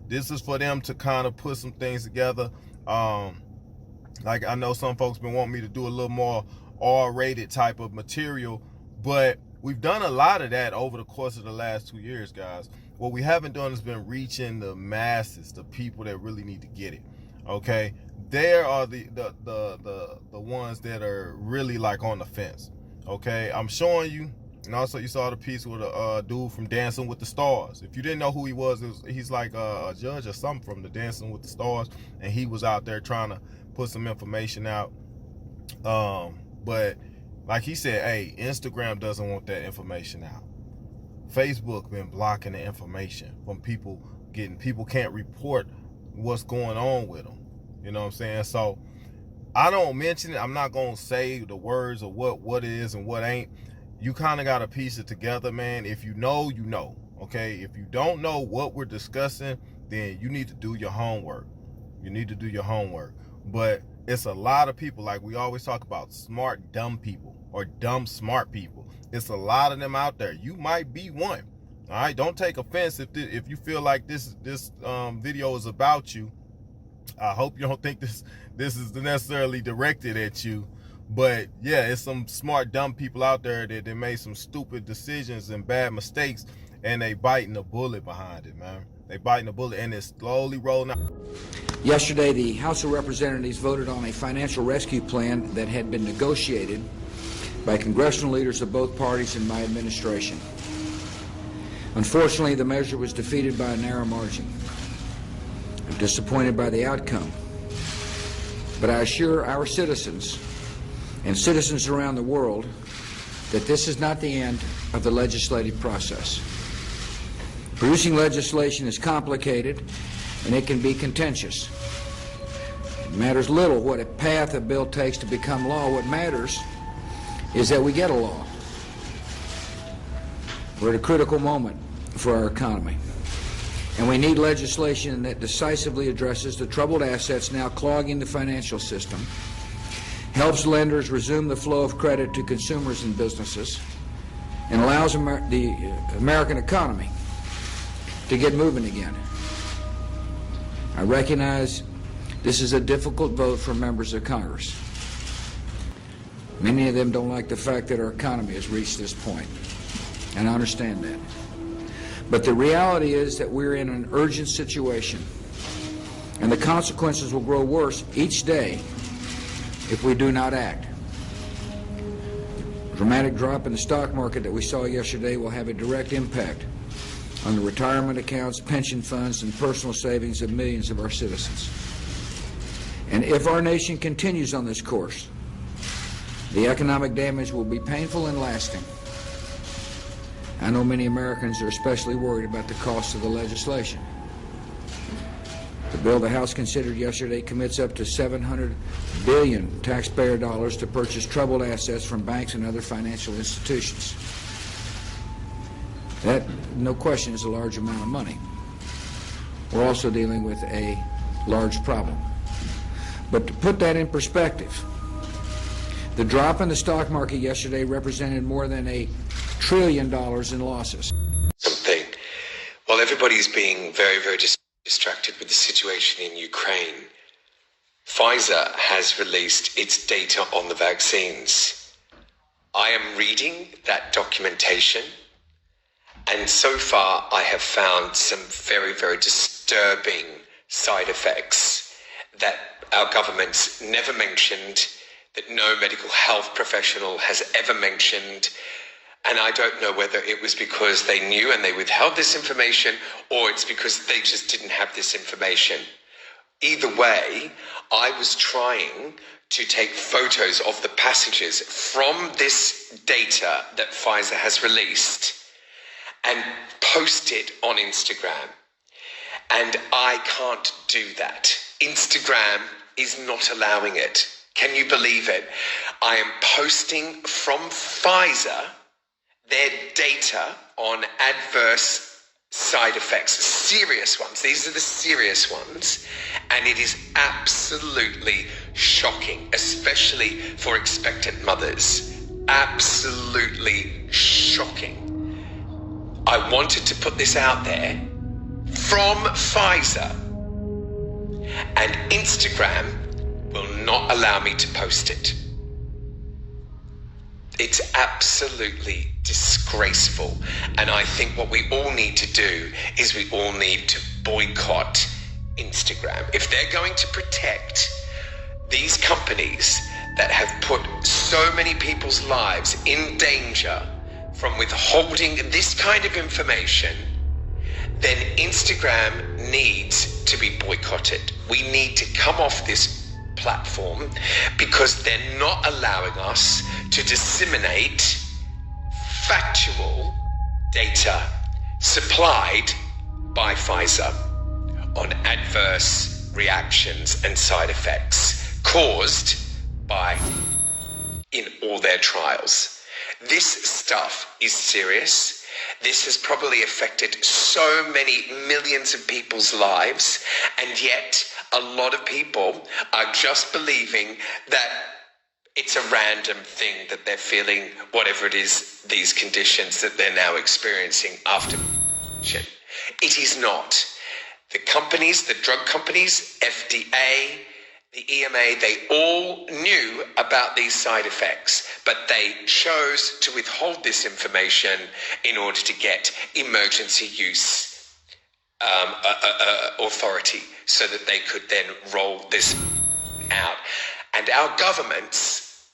This is for them to kind of put some things together. Like, I know some folks been wanting me to do a little more R-rated type of material, but we've done a lot of that over the course of the last 2 years, guys. What we haven't done has been reaching the masses, the people that really need to get it. Okay, there are the ones that are really like on the fence. Okay, I'm showing you, and also you saw the piece with a dude from Dancing with the Stars. If you didn't know who he was, he's like a judge or something from the Dancing with the Stars, and he was out there trying to put some information out. But like he said, hey, Instagram doesn't want that information out. Facebook been blocking the information from people can't report what's going on with them. You know what I'm saying? So I don't mention it. I'm not gonna say the words of what it is and what ain't. You kind of got to piece it together, man. If you know, you know. Okay, if you don't know what we're discussing, then you need to do your homework. You need to do your homework. But it's a lot of people, like we always talk about, smart dumb people or dumb smart people. It's a lot of them out there. You might be one. All right, don't take offense if you feel like this video is about you. I hope you don't think this is necessarily directed at you. But yeah, it's some smart dumb people out there that they made some stupid decisions and bad mistakes, and they biting the bullet behind it, man. They biting the bullet, and it's slowly rolling out. Yesterday, the House of Representatives voted on a financial rescue plan that had been negotiated by congressional leaders of both parties in my administration. Unfortunately, the measure was defeated by a narrow margin. I'm disappointed by the outcome, but I assure our citizens and citizens around the world that this is not the end of the legislative process. Producing legislation is complicated and it can be contentious. It matters little what path a bill takes to become law. What matters is that we get a law. We're at a critical moment for our economy, and we need legislation that decisively addresses the troubled assets now clogging the financial system, helps lenders resume the flow of credit to consumers and businesses, and allows the American economy to get moving again. I recognize this is a difficult vote for members of Congress. Many of them don't like the fact that our economy has reached this point, and I understand that. But the reality is that we're in an urgent situation, and the consequences will grow worse each day if we do not act. The dramatic drop in the stock market that we saw yesterday will have a direct impact on the retirement accounts, pension funds, and personal savings of millions of our citizens. And if our nation continues on this course, the economic damage will be painful and lasting. I know many Americans are especially worried about the cost of the legislation. The bill the House considered yesterday commits up to $700 billion taxpayer dollars to purchase troubled assets from banks and other financial institutions. That, no question, is a large amount of money. We're also dealing with a large problem. But to put that in perspective, the drop in the stock market yesterday represented more than $1 trillion in losses. Something. While everybody's being very, very distracted with the situation in Ukraine, Pfizer has released its data on the vaccines. I am reading that documentation, and so far I have found some very, very disturbing side effects that our government's never mentioned, that no medical health professional has ever mentioned. And I don't know whether it was because they knew and they withheld this information, or it's because they just didn't have this information. Either way, I was trying to take photos of the passages from this data that Pfizer has released and post it on Instagram. And I can't do that. Instagram is not allowing it. Can you believe it? I am posting from Pfizer their data on adverse side effects, serious ones. These are the serious ones. And it is absolutely shocking, especially for expectant mothers. Absolutely shocking. I wanted to put this out there from Pfizer, and Instagram will not allow me to post it. It's absolutely disgraceful. And I think what we all need to do is we all need to boycott Instagram. If they're going to protect these companies that have put so many people's lives in danger from withholding this kind of information, then Instagram needs to be boycotted. We need to come off this platform because they're not allowing us to disseminate factual data supplied by Pfizer on adverse reactions and side effects caused by in all their trials. This stuff is serious. This has probably affected so many millions of people's lives, and yet a lot of people are just believing that it's a random thing that they're feeling, whatever it is, these conditions that they're now experiencing after. It is not. The companies, the drug companies, FDA, the EMA, they all knew about these side effects, but they chose to withhold this information in order to get emergency use authority so that they could then roll this out. And our governments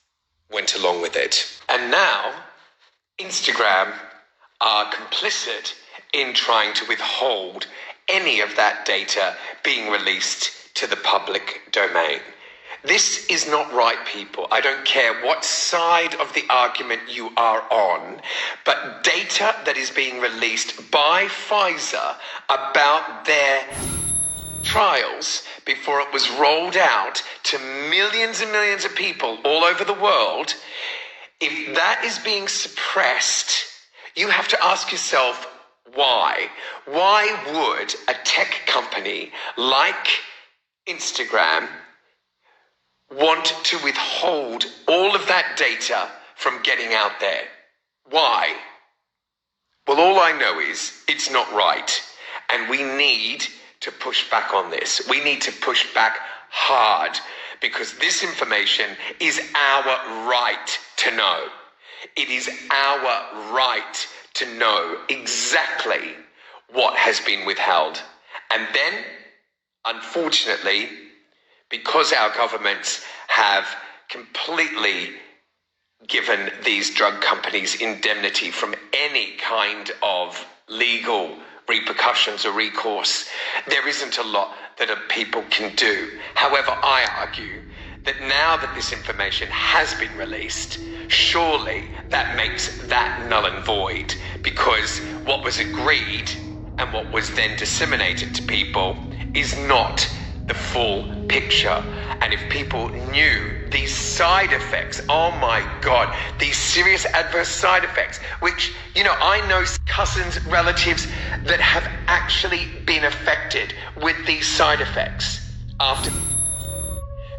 went along with it. And now, Instagram are complicit in trying to withhold any of that data being released to the public domain. This is not right, people. I don't care what side of the argument you are on, but data that is being released by Pfizer about their trials before it was rolled out to millions and millions of people all over the world, if that is being suppressed, you have to ask yourself, why? Why would a tech company like Instagram want to withhold all of that data from getting out there? Why? Well, all I know is it's not right, and we need to push back on this. We need to push back hard, because this information is our right to know. It is our right to know exactly what has been withheld. And then, unfortunately, because our governments have completely given these drug companies indemnity from any kind of legal repercussions or recourse, there isn't a lot that people can do. However, I argue that now that this information has been released, surely that makes that null and void, because what was agreed and what was then disseminated to people is not the full picture. And if people knew these side effects, oh my God, these serious adverse side effects, which, you know, I know cousins, relatives that have actually been affected with these side effects after,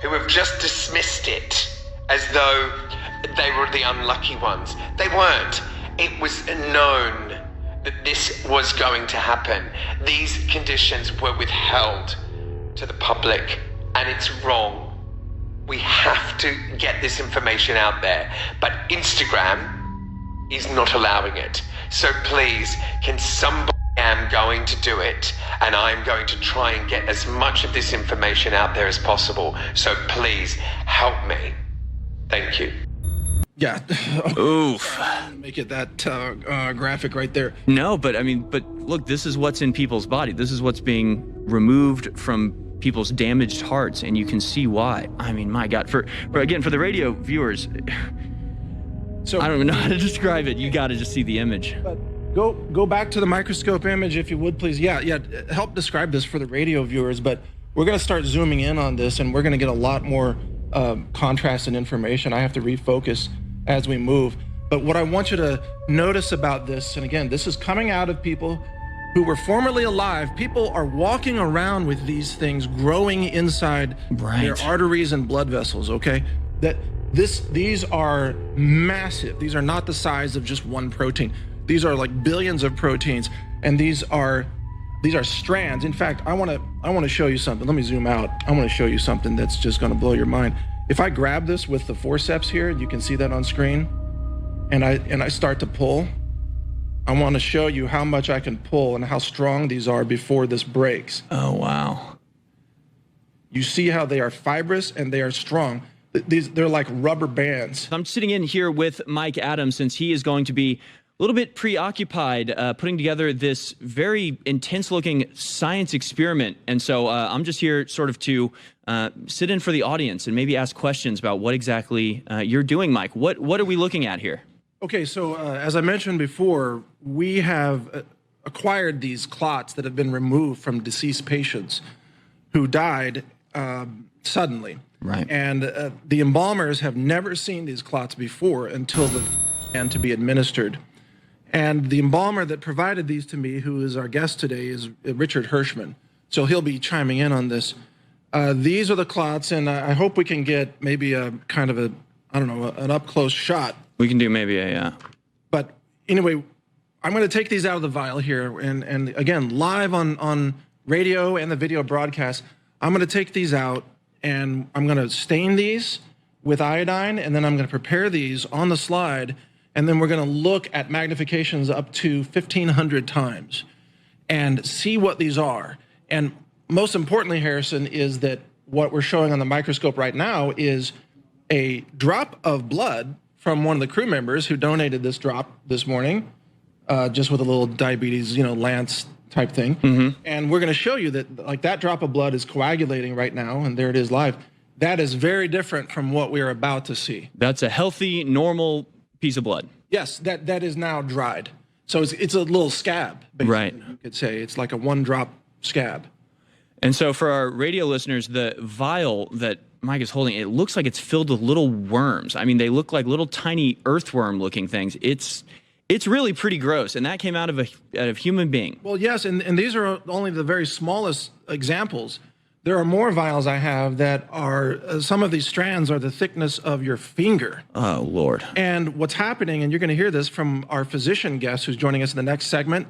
who have just dismissed it as though they were the unlucky ones. They weren't. It was known that this was going to happen. These conditions were withheld to the public, and it's wrong. We have to get this information out there, but Instagram is not allowing it. So please, can somebody, I'm going to do it, and I'm going to try and get as much of this information out there as possible. So please help me. Thank you. Yeah. Oof. Make it that graphic right there. No, but I mean, but look, this is what's in people's body. This is what's being removed from people's damaged hearts, and you can see why. I mean, my God, for again, for the radio viewers, so I don't even know how to describe it. You got to just see the image. But go back to the microscope image, if you would, please. Yeah, help describe this for the radio viewers, but we're going to start zooming in on this, and we're going to get a lot more contrast and information. I have to refocus as we move. But what I want you to notice about this, and again, this is coming out of people who were formerly alive. People are walking around with these things growing inside their arteries and blood vessels, okay? These are massive. These are not the size of just one protein. These are like billions of proteins, and these are strands. In fact, I want to show you something. Let me zoom out. I want to show you something that's just going to blow your mind. If I grab this with the forceps here, you can see that on screen, and I start to pull, I want to show you how much I can pull and how strong these are before this breaks. Oh, wow. You see how they are fibrous and they are strong. They're like rubber bands. I'm sitting in here with Mike Adams, since he is going to be a little bit preoccupied putting together this very intense-looking science experiment. And so I'm just here sort of to sit in for the audience and maybe ask questions about what exactly you're doing, Mike. What are we looking at here? Okay, so as I mentioned before, we have acquired these clots that have been removed from deceased patients who died suddenly. Right. And the embalmers have never seen these clots before until the began to be administered. And the embalmer that provided these to me, who is our guest today, is Richard Hirschman. So he'll be chiming in on this. These are the clots, and I hope we can get maybe a kind of a, I don't know, an up-close shot. We can do maybe a, But anyway, I'm going to take these out of the vial here, and again, live on radio and the video broadcast, I'm going to take these out, and I'm going to stain these with iodine, and then I'm going to prepare these on the slide, and then we're going to look at magnifications up to 1,500 times and see what these are. And most importantly, Harrison, is that what we're showing on the microscope right now is a drop of blood from one of the crew members who donated this drop this morning, just with a little diabetes, Lance type thing. And we're going to show you that like that drop of blood is coagulating right now, and there it is live. That is very different from what we are about to see. That's a healthy, normal piece of blood. Yes, that is now dried. So it's a little scab, basically, right? You could say it's like a one-drop scab. And so for our radio listeners, the vial that Mike is holding, it looks like it's filled with little worms. I mean, they look like little tiny earthworm-looking things. It's really pretty gross, and that came out of a human being. Well, yes, and these are only the very smallest examples. There are more vials I have that are, some of these strands are the thickness of your finger. Oh, Lord. And what's happening, and you're going to hear this from our physician guest who's joining us in the next segment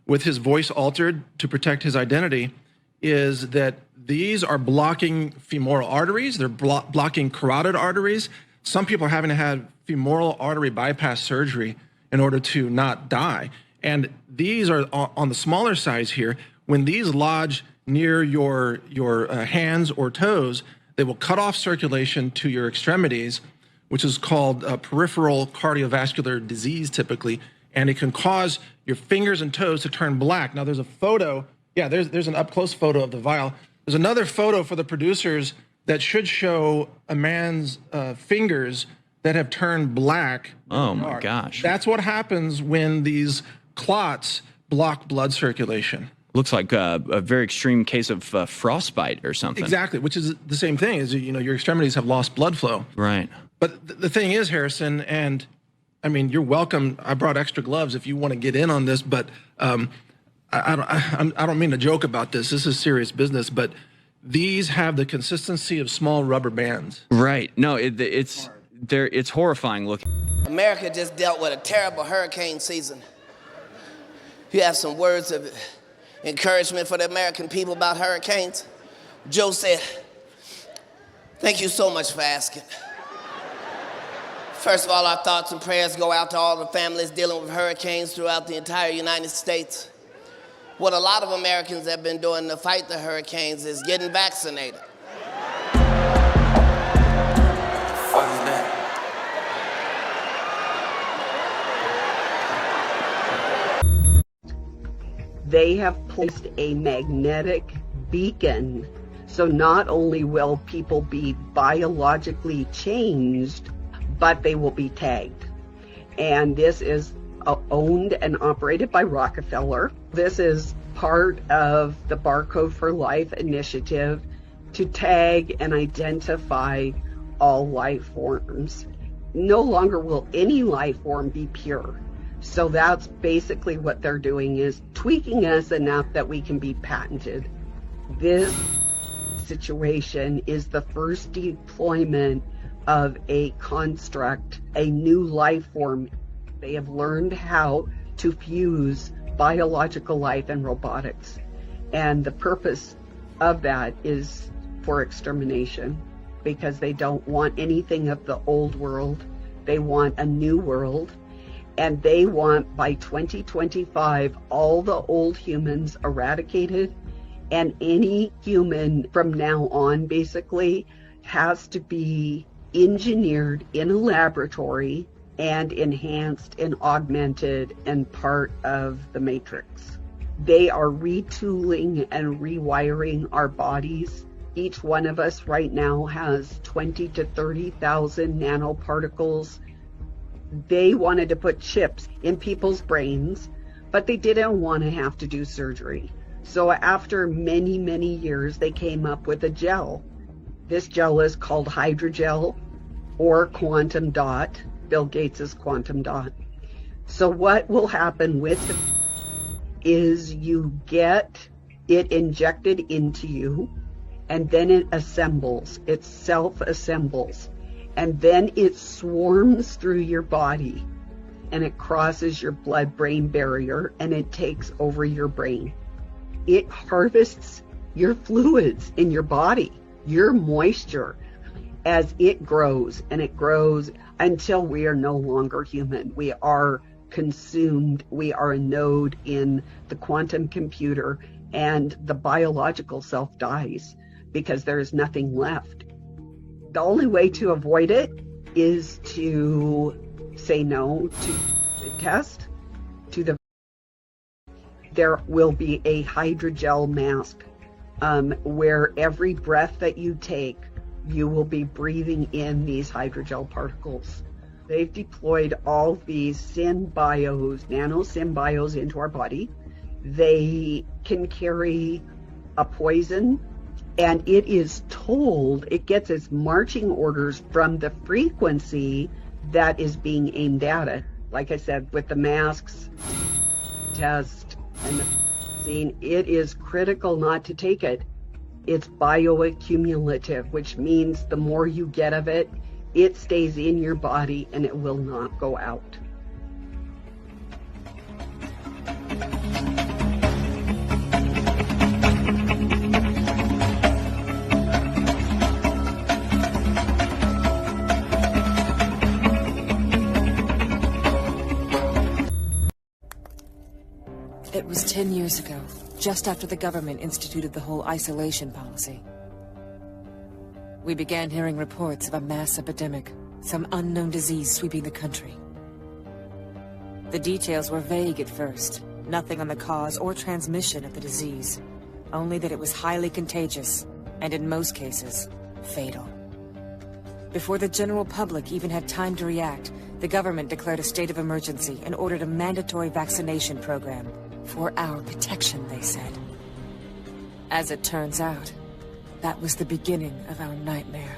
with his voice altered to protect his identity, is that these are blocking femoral arteries. They're blocking carotid arteries. Some people are having to have femoral artery bypass surgery in order to not die. And these are on the smaller size here. When these lodge near your hands or toes, they will cut off circulation to your extremities, which is called peripheral cardiovascular disease typically, and it can cause your fingers and toes to turn black. Now there's a photo, yeah, there's an up-close photo of the vial. There's another photo for the producers that should show a man's fingers that have turned black. Oh my gosh. That's what happens when these clots block blood circulation. Looks like a very extreme case of frostbite or something. Exactly, which is the same thing, is your extremities have lost blood flow. Right. But the thing is, Harrison, and I mean, you're welcome. I brought extra gloves if you want to get in on this, but I don't mean to joke about this. This is serious business, but these have the consistency of small rubber bands. Right. No, it's horrifying looking. America just dealt with a terrible hurricane season. You have some words of encouragement for the American people about hurricanes? Joe said, "Thank you so much for asking. First of all, our thoughts and prayers go out to all the families dealing with hurricanes throughout the entire United States. What a lot of Americans have been doing to fight the hurricanes is getting vaccinated." What is that? They have placed a magnetic beacon, so not only will people be biologically changed, but they will be tagged. And this is owned and operated by Rockefeller. This is part of the Barcode for Life initiative to tag and identify all life forms. No longer will any life form be pure. So that's basically what they're doing, is tweaking us enough that we can be patented. This situation is the first deployment of a construct, a new life form. They have learned how to fuse biological life and robotics. And the purpose of that is for extermination, because they don't want anything of the old world. They want a new world. And they want, by 2025, all the old humans eradicated, and any human from now on basically has to be engineered in a laboratory and enhanced and augmented and part of the matrix. They are retooling and rewiring our bodies. Each one of us right now has 20 to 30,000 nanoparticles. They wanted to put chips in people's brains, but they didn't want to have to do surgery. So after many, many years, they came up with a gel. This gel is called Hydrogel or Quantum Dot, Bill Gates' Quantum Dot. So what will happen with it is you get it injected into you, and then it assembles, it self-assembles. And then it swarms through your body, and it crosses your blood-brain barrier, and it takes over your brain. It harvests your fluids in your body, your moisture, as it grows, and it grows until we are no longer human. We are consumed. We are a node in the quantum computer, and the biological self dies because there is nothing left. The only way to avoid it is to say no to the test, there will be a hydrogel mask where every breath that you take, you will be breathing in these hydrogel particles. They've deployed all these nanosymbios into our body. They can carry a poison, and it is told, it gets its marching orders from the frequency that is being aimed at it. Like I said, with the masks, test, and the vaccine, it is critical not to take it. It's bioaccumulative, which means the more you get of it, it stays in your body and it will not go out. It was 10 years ago, just after the government instituted the whole isolation policy. We began hearing reports of a mass epidemic, some unknown disease sweeping the country. The details were vague at first, nothing on the cause or transmission of the disease, only that it was highly contagious, and in most cases, fatal. Before the general public even had time to react, the government declared a state of emergency and ordered a mandatory vaccination program. For our protection, they said. As it turns out, that was the beginning of our nightmare.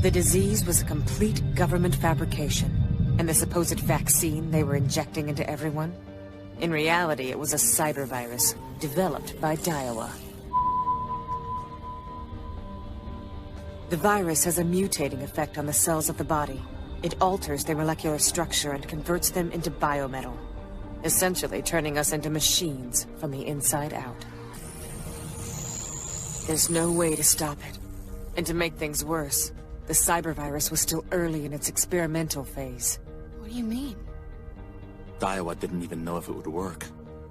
The disease was a complete government fabrication, and the supposed vaccine they were injecting into everyone? In reality, it was a cyber virus, developed by Diowa. The virus has a mutating effect on the cells of the body. It alters their molecular structure and converts them into biometal, essentially turning us into machines from the inside out. There's no way to stop it. And to make things worse, the cyber virus was still early in its experimental phase. What do you mean? Daiwa didn't even know if it would work.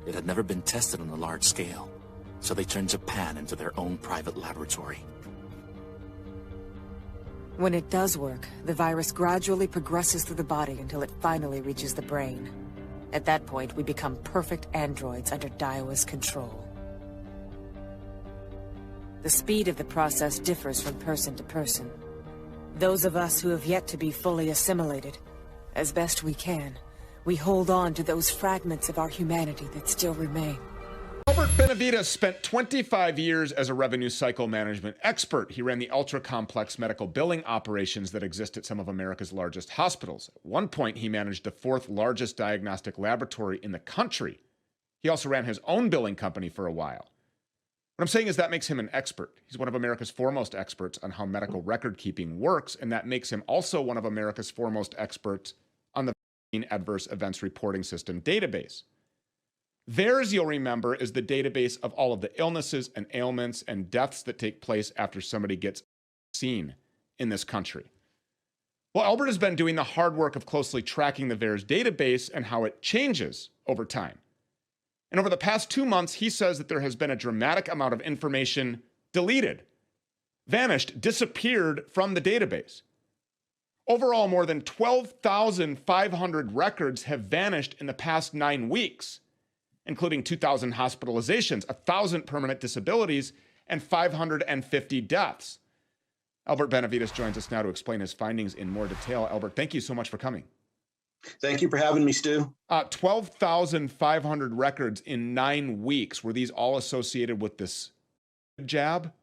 It had never been tested on a large scale, so they turned Japan into their own private laboratory. When it does work, the virus gradually progresses through the body until it finally reaches the brain. At that point, we become perfect androids under Daiwa's control. The speed of the process differs from person to person. Those of us who have yet to be fully assimilated, as best we can, we hold on to those fragments of our humanity that still remain. Albert Benavides spent 25 years as a revenue cycle management expert. He ran the ultra-complex medical billing operations that exist at some of America's largest hospitals. At one point, he managed the 4th largest diagnostic laboratory in the country. He also ran his own billing company for a while. What I'm saying is that makes him an expert. He's one of America's foremost experts on how medical record keeping works, and that makes him also one of America's foremost experts on the Vaccine Adverse Events Reporting System database. VAERS, you'll remember, is the database of all of the illnesses and ailments and deaths that take place after somebody gets vaccine in this country. Well, Albert has been doing the hard work of closely tracking the VAERS database and how it changes over time. And over the past 2 months, he says that there has been a dramatic amount of information deleted, vanished, disappeared from the database. Overall, more than 12,500 records have vanished in the past 9 weeks, including 2,000 hospitalizations, 1,000 permanent disabilities, and 550 deaths. Albert Benavides joins us now to explain his findings in more detail. Albert, thank you so much for coming. Thank you for having me, Stu. 12,500 records in 9 weeks. Were these all associated with this jab?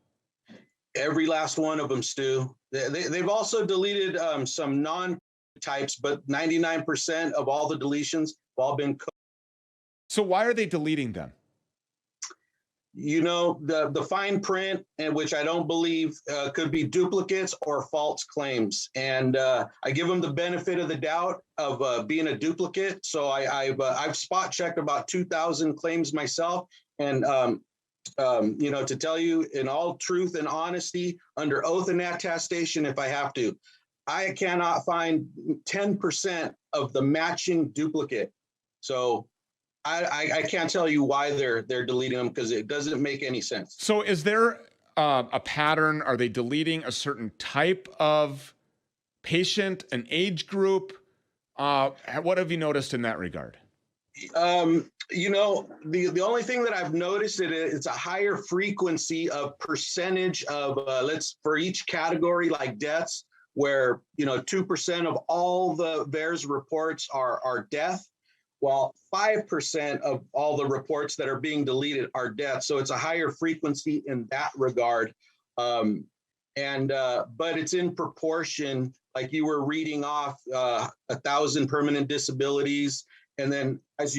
Every last one of them, Stu. They've also deleted some non-types, but 99% of all the deletions have all been. So why are they deleting them? You know, the fine print, and which I don't believe could be duplicates or false claims. And I give them the benefit of the doubt of being a duplicate. So I've spot checked about 2,000 claims myself. And, you know, to tell you in all truth and honesty, under oath and attestation, if I have to, I cannot find 10% of the matching duplicate. So I can't tell you why they're deleting them, because it doesn't make any sense. So is there a pattern? Are they deleting a certain type of patient, an age group? What have you noticed in that regard? You know, the only thing that I've noticed it's a higher frequency of percentage of for each category, like deaths, where 2% of all the VAERS reports are death, while 5% of all the reports that are being deleted are death. So it's a higher frequency in that regard, but it's in proportion. Like you were reading off 1,000 permanent disabilities. And then, as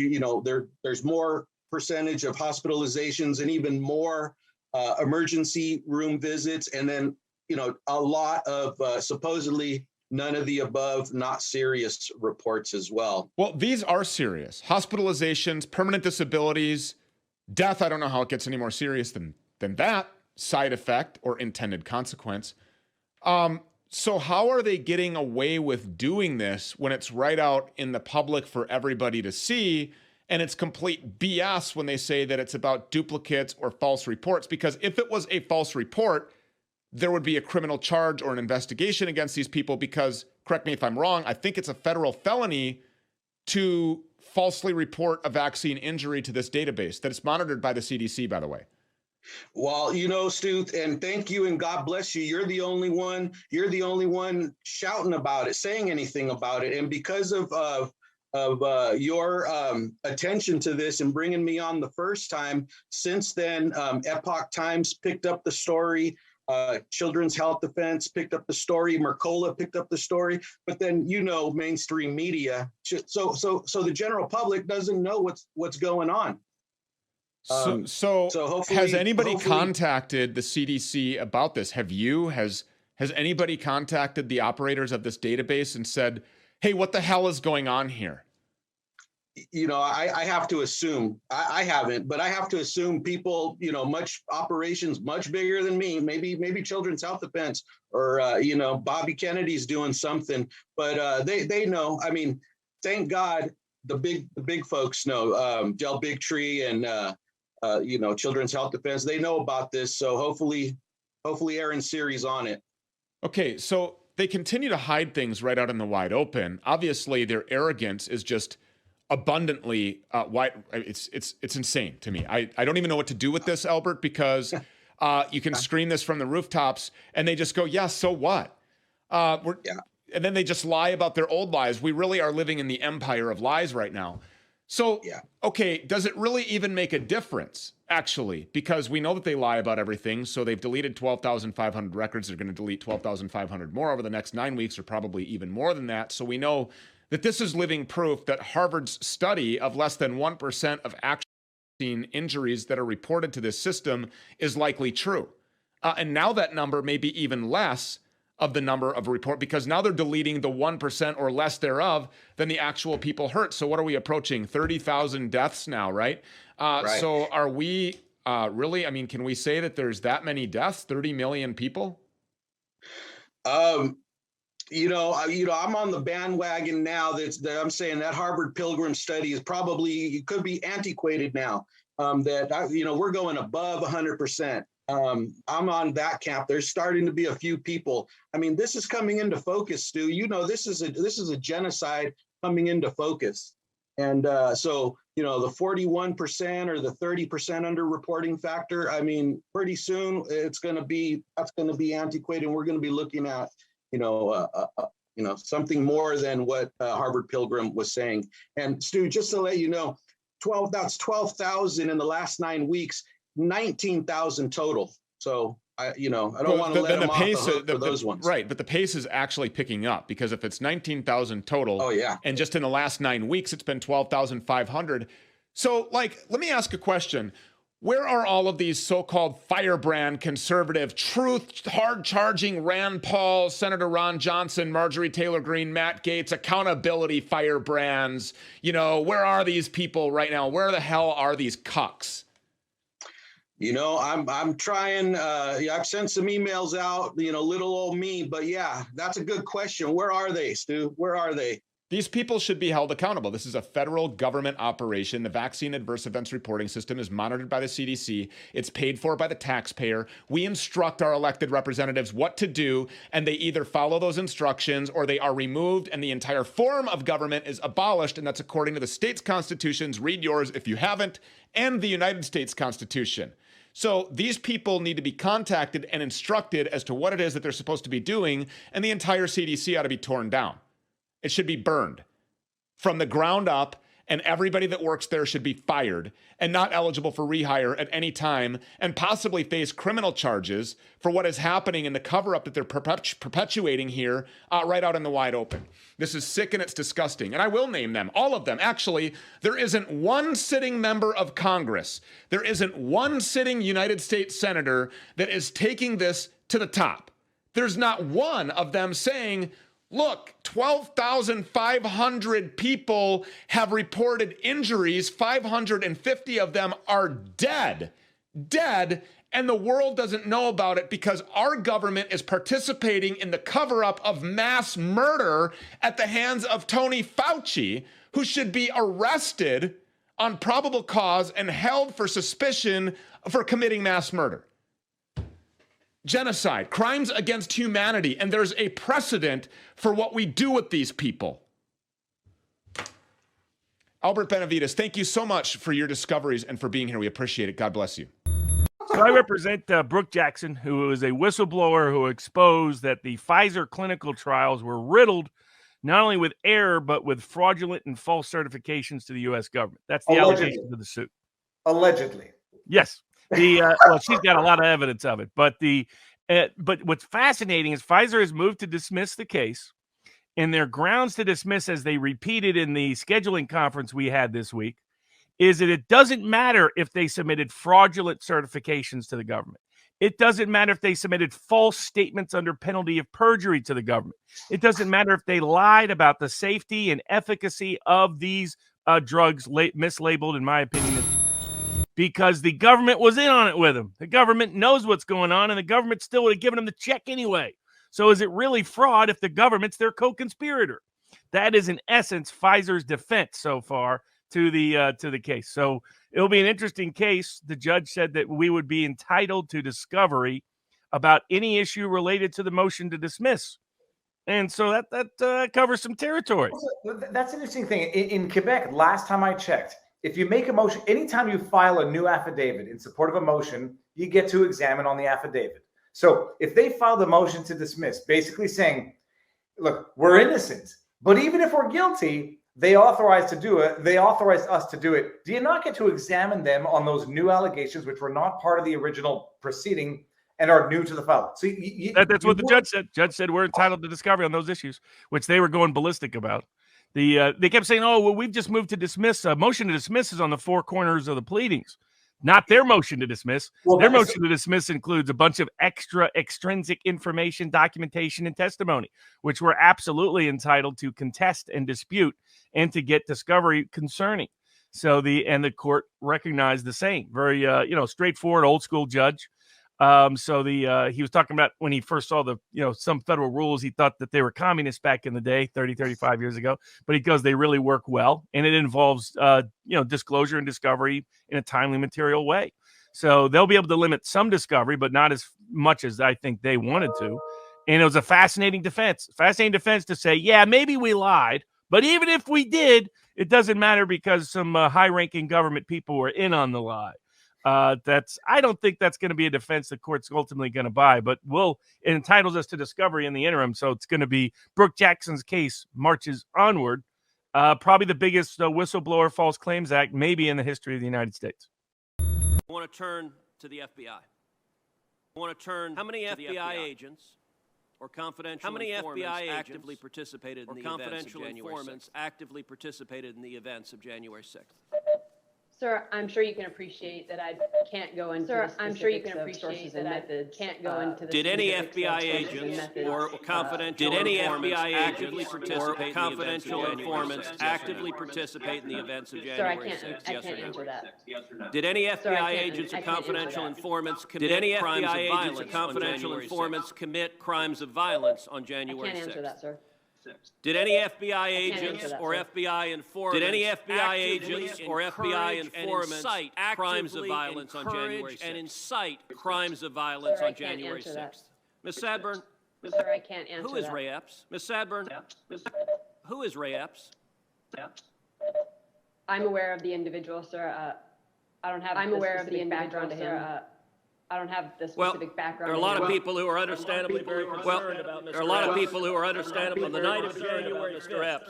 there's more percentage of hospitalizations and even more emergency room visits. And then, a lot of supposedly none of the above, not serious reports as well. Well, these are serious. Hospitalizations, permanent disabilities, death. I don't know how it gets any more serious than that side effect or intended consequence. So how are they getting away with doing this when it's right out in the public for everybody to see? And it's complete BS when they say that it's about duplicates or false reports, because if it was a false report, there would be a criminal charge or an investigation against these people because, correct me if I'm wrong, I think it's a federal felony to falsely report a vaccine injury to this database that is monitored by the CDC, by the way. Well, Stu, and thank you and God bless you. You're the only one shouting about it, saying anything about it. And because of your attention to this and bringing me on the first time, since then, Epoch Times picked up the story. Children's Health Defense picked up the story. Mercola picked up the story. But then, mainstream media. So the general public doesn't know what's going on. So hopefully, has anybody contacted the CDC about this? Have you? Has anybody contacted the operators of this database and said, hey, what the hell is going on here? I have to assume, I haven't, but I have to assume people, operations much bigger than me, maybe Children's Health Defense or, Bobby Kennedy's doing something, but they know. I mean, thank God the big folks know, Del Bigtree and, Children's Health Defense, they know about this. So hopefully Aaron Siri's on it. Okay. So they continue to hide things right out in the wide open. Obviously their arrogance is just abundantly wide. It's insane to me. I don't even know what to do with this, Albert, because you can scream this from the rooftops and they just go, yeah, so what? And then they just lie about their old lies. We really are living in the empire of lies right now. So, okay, does it really even make a difference, actually? Because we know that they lie about everything. So they've deleted 12,500 records. They're going to delete 12,500 more over the next 9 weeks, or probably even more than that. So we know that this is living proof that Harvard's study of less than 1% of vaccine injuries that are reported to this system is likely true. And now that number may be even less of the number of report, because now they're deleting the 1% or less thereof than the actual people hurt. So what are we approaching? 30,000 deaths now, right? Right. So are we really, I mean, can we say that there's that many deaths, 30 million people? I'm on the bandwagon now that I'm saying that Harvard Pilgrim study is it could be antiquated now, we're going above 100%. I'm on that camp. There's starting to be a few people. I mean, this is coming into focus, Stu. This is a genocide coming into focus. And so, the 41% or the 30% underreporting factor, I mean, pretty soon that's going to be antiquated, and we're going to be looking at, something more than what Harvard Pilgrim was saying. And Stu, just to let you know, 12,000 in the last 9 weeks, 19,000 total. So I don't want to let them off the hook for those ones. Right, but the pace is actually picking up, because if it's 19,000 total, and just in the last 9 weeks, it's been 12,500. So, let me ask a question. Where are all of these so-called firebrand conservative, truth, hard-charging Rand Paul, Senator Ron Johnson, Marjorie Taylor Greene, Matt Gaetz, accountability firebrands? Where are these people right now? Where the hell are these cucks? I'm trying, I've sent some emails out, little old me, but yeah, that's a good question. Where are they, Stu? Where are they? These people should be held accountable. This is a federal government operation. The vaccine adverse events reporting system is monitored by the CDC. It's paid for by the taxpayer. We instruct our elected representatives what to do, and they either follow those instructions or they are removed and the entire form of government is abolished, and that's according to the state's constitutions. Read yours if you haven't, and the United States Constitution. So these people need to be contacted and instructed as to what it is that they're supposed to be doing, and the entire CDC ought to be torn down. It should be burned from the ground up, and everybody that works there should be fired and not eligible for rehire at any time, and possibly face criminal charges for what is happening in the cover-up that they're perpetuating here right out in the wide open. This is sick and it's disgusting. And I will name them, all of them. Actually, there isn't one sitting member of Congress, there isn't one sitting United States senator that is taking this to the top. There's not one of them saying, look, 12,500 people have reported injuries. 550 of them are dead, and the world doesn't know about it because our government is participating in the cover-up of mass murder at the hands of Tony Fauci, who should be arrested on probable cause and held for suspicion for committing mass murder. Genocide, crimes against humanity, and there's a precedent for what we do with these people. Albert Benavides, thank you so much for your discoveries and for being here. We appreciate it. God bless you. So I represent Brooke Jackson, who is a whistleblower who exposed that the Pfizer clinical trials were riddled not only with error, but with fraudulent and false certifications to the U.S. government. That's the allegation of the suit. Allegedly. Yes. Well, she's got a lot of evidence of it, but what's fascinating is Pfizer has moved to dismiss the case, and their grounds to dismiss, as they repeated in the scheduling conference we had this week, is that it doesn't matter if they submitted fraudulent certifications to the government. It doesn't matter if they submitted false statements under penalty of perjury to the government. It doesn't matter if they lied about the safety and efficacy of these drugs, mislabeled, in my opinion, because the government was in on it with them. The government knows what's going on, and the government still would have given them the check anyway. So is it really fraud if the government's their co-conspirator? That is, in essence, Pfizer's defense so far to the case. So it'll be an interesting case. The judge said that we would be entitled to discovery about any issue related to the motion to dismiss. And so that covers some territory. That's an interesting thing. In Quebec, last time I checked, if you make a motion, anytime you file a new affidavit in support of a motion, you get to examine on the affidavit. So if they filed a motion to dismiss, basically saying, look, we're innocent, but even if we're guilty, they authorized us to do it. Do you not get to examine them on those new allegations, which were not part of the original proceeding and are new to the file? So that's what the judge said. Judge said we're entitled to discovery on those issues, which they were going ballistic about. They kept saying, oh, well, we've just moved to dismiss. Motion to dismiss is on the four corners of the pleadings, not their motion to dismiss. Well, their motion to dismiss includes a bunch of extra extrinsic information, documentation, and testimony, which we're absolutely entitled to contest and dispute and to get discovery concerning. So the court recognized the same. Very straightforward, old school judge. He was talking about when he first saw some federal rules, he thought that they were communist back in the day, 35 years ago, but he goes, they really work well. And it involves, disclosure and discovery in a timely material way. So they'll be able to limit some discovery, but not as much as I think they wanted to. And it was a fascinating defense to say, yeah, maybe we lied, but even if we did, it doesn't matter because some high-ranking government people were in on the lie. I don't think that's going to be a defense the court's ultimately going to buy, but it entitles us to discovery in the interim. So it's going to be Brooke Jackson's case marches onward. Probably the biggest whistleblower False Claims Act maybe in the history of the United States. I want to turn to the FBI. How many FBI agents or confidential informants actively participated in the events of January 6th? Sir, I'm sure you can appreciate that I can't go into the specifics of sources and methods. Did any FBI agents or confidential informants actively participate in the events of January 6th? Sir, I can't answer that. Did any FBI agents or confidential informants commit crimes of violence on January 6th? Did any FBI agents or FBI informants incite crimes of violence on January 6th? And incite crimes of violence on January 6th? Ms. Sadburn? Sir, I can't answer that. Who is Ray Epps? Ms. Sadburn? Who is Ray Epps? I'm aware of the individual, sir. I don't have. I'm aware of the background to him. I don't have the specific background. There are a lot of people who are understandably very concerned about Mr. Epps. There are a lot of people who are understandably on the night of January 5th,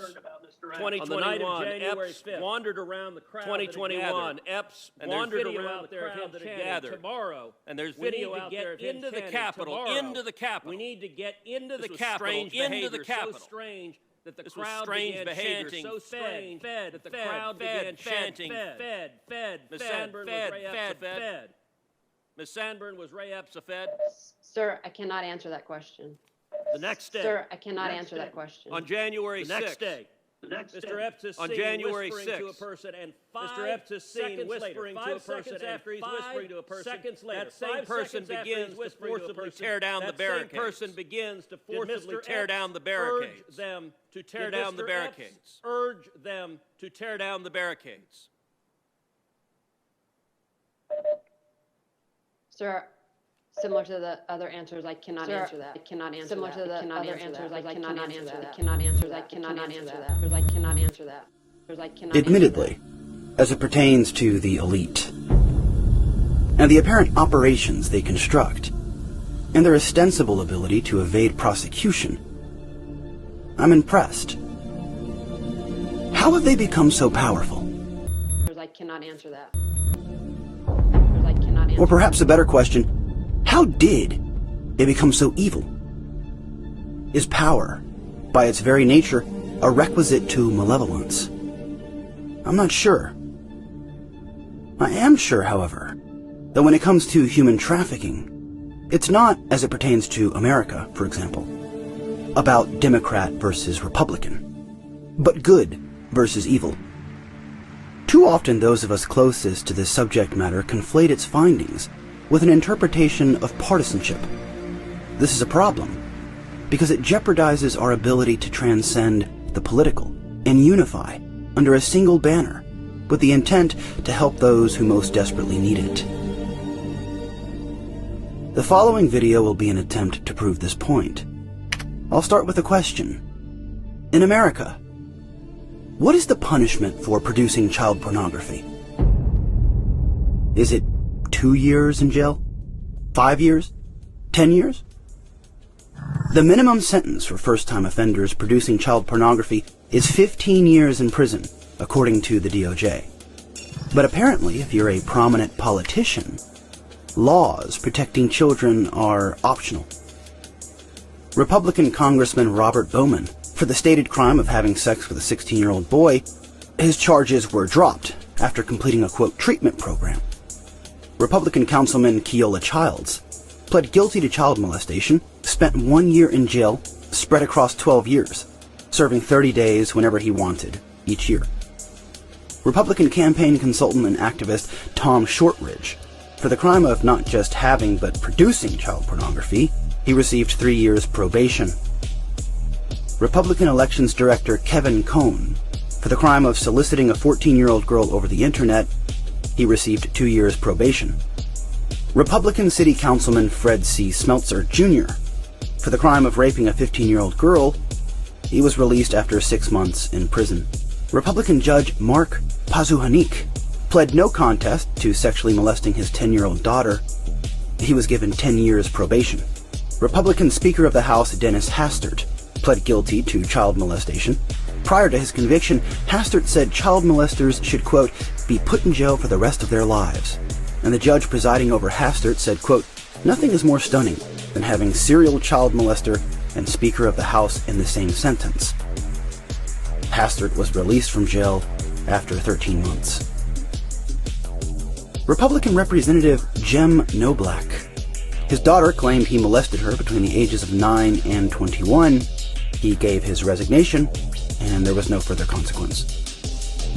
2021, Epps wandered around the crowd. 2021, Epps wandered around the crowd that had gathered tomorrow, and there's video out there into the Capitol. Into the Capitol. We need to get into the Capitol. Into the Capitol. So strange that the crowd began chanting so strange that the crowd began chanting fed. Ms. Sandburn was Ray Epps a fed? Ms. Sandburn, was Ray Epps a fed? Sir, I cannot answer that question. The next day. Sir, I cannot answer that question. On January 6th. The next day. Mr. Epps is on seen January whispering 6th. To a person, and Mr. Epps is seen whispering to a person, after he's whispering to a person, seconds later, that same person begins to forcibly tear down the barricades. That same person begins to forcibly tear down the barricades. Them to tear down the barricades. Urge them to tear down the barricades. Sir, similar to the other answers, I cannot answer that. I cannot answer similar that. Similar to the other answers, I cannot answer that. I cannot answer that. I cannot answer that. I cannot answer that. I cannot. Admittedly, as it pertains to the elite, and the apparent operations they construct, and their ostensible ability to evade prosecution, I'm impressed. How have they become so powerful? I cannot answer that. Or perhaps a better question, how did they become so evil? Is power, by its very nature, a requisite to malevolence? I'm not sure. I am sure, however, that when it comes to human trafficking, it's not, as it pertains to America, for example, about Democrat versus Republican, but good versus evil. Too often those of us closest to this subject matter conflate its findings with an interpretation of partisanship. This is a problem, because it jeopardizes our ability to transcend the political and unify under a single banner with the intent to help those who most desperately need it. The following video will be an attempt to prove this point. I'll start with a question. In America, what is the punishment for producing child pornography? Is it 2 years in jail? 5 years? 10 years? The minimum sentence for first-time offenders producing child pornography is 15 years in prison, according to the DOJ. But apparently, if you're a prominent politician, laws protecting children are optional. Republican Congressman Robert Bowman, for the stated crime of having sex with a 16-year-old boy, his charges were dropped after completing a, quote, treatment program. Republican Councilman Keola Childs pled guilty to child molestation, spent 1 year in jail, spread across 12 years, serving 30 days whenever he wanted, each year. Republican campaign consultant and activist Tom Shortridge, for the crime of not just having but producing child pornography, he received 3 years probation. Republican Elections Director Kevin Cohn, for the crime of soliciting a 14-year-old girl over the internet, he received 2 years probation. Republican City Councilman Fred C. Smeltzer Jr., for the crime of raping a 15-year-old girl, he was released after 6 months in prison. Republican Judge Mark Pazuhanik pled no contest to sexually molesting his 10-year-old daughter. He was given 10 years probation. Republican Speaker of the House Dennis Hastert pled guilty to child molestation. Prior to his conviction, Hastert said child molesters should, quote, be put in jail for the rest of their lives. And the judge presiding over Hastert said, quote, nothing is more stunning than having serial child molester and Speaker of the House in the same sentence. Hastert was released from jail after 13 months. Republican Representative Jem Noblack. His daughter claimed he molested her between the ages of 9 and 21. He gave his resignation, and there was no further consequence.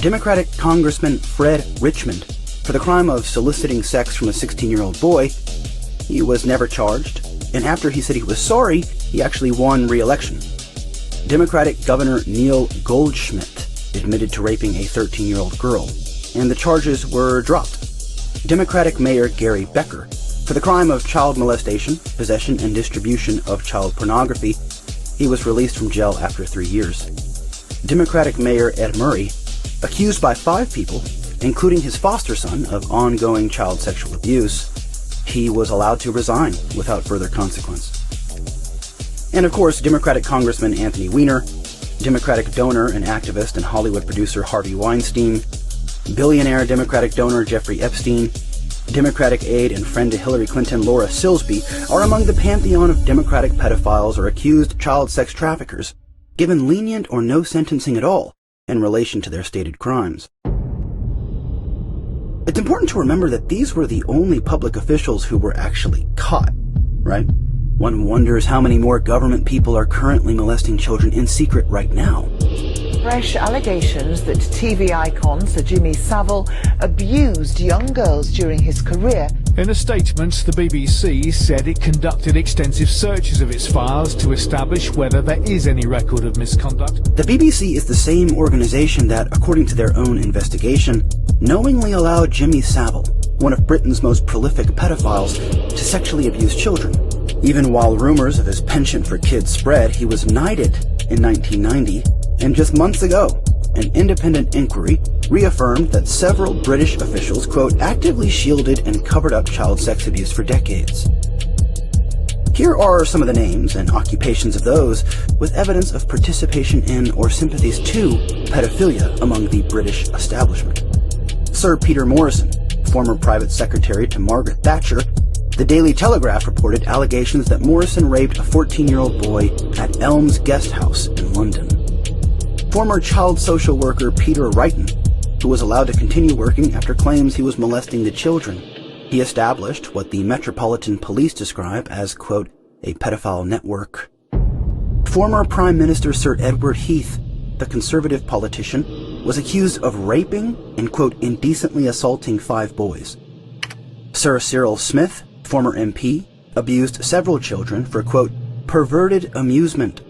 Democratic Congressman Fred Richmond, for the crime of soliciting sex from a 16-year-old boy, he was never charged, and after he said he was sorry, he actually won re-election. Democratic Governor Neil Goldschmidt admitted to raping a 13-year-old girl, and the charges were dropped. Democratic Mayor Gary Becker, for the crime of child molestation, possession, and distribution of child pornography, he was released from jail after 3 years. Democratic Mayor Ed Murray, accused by 5 people, including his foster son, of ongoing child sexual abuse, he was allowed to resign without further consequence. And of course, Democratic Congressman Anthony Weiner, Democratic donor and activist and Hollywood producer Harvey Weinstein, billionaire Democratic donor Jeffrey Epstein, Democratic aide and friend to Hillary Clinton Laura Silsby are among the pantheon of Democratic pedophiles or accused child sex traffickers, given lenient or no sentencing at all in relation to their stated crimes. It's important to remember that these were the only public officials who were actually caught, right? One wonders how many more government people are currently molesting children in secret right now. Fresh allegations that TV icon Sir Jimmy Savile abused young girls during his career. In a statement, the BBC said it conducted extensive searches of its files to establish whether there is any record of misconduct. The BBC is the same organization that, according to their own investigation, knowingly allowed Jimmy Savile, one of Britain's most prolific pedophiles, to sexually abuse children. Even while rumors of his penchant for kids spread, he was knighted in 1990, and just months ago, an independent inquiry reaffirmed that several British officials, quote, actively shielded and covered up child sex abuse for decades. Here are some of the names and occupations of those with evidence of participation in or sympathies to pedophilia among the British establishment. Sir Peter Morrison, former private secretary to Margaret Thatcher. The Daily Telegraph reported allegations that Morrison raped a 14-year-old boy at Elms Guest House in London. Former child social worker Peter Wrighton, who was allowed to continue working after claims he was molesting the children. He established what the Metropolitan Police describe as, quote, a pedophile network. Former Prime Minister Sir Edward Heath, the Conservative politician, was accused of raping and, quote, indecently assaulting 5 boys. Sir Cyril Smith, former MP, abused several children for, quote, perverted amusement.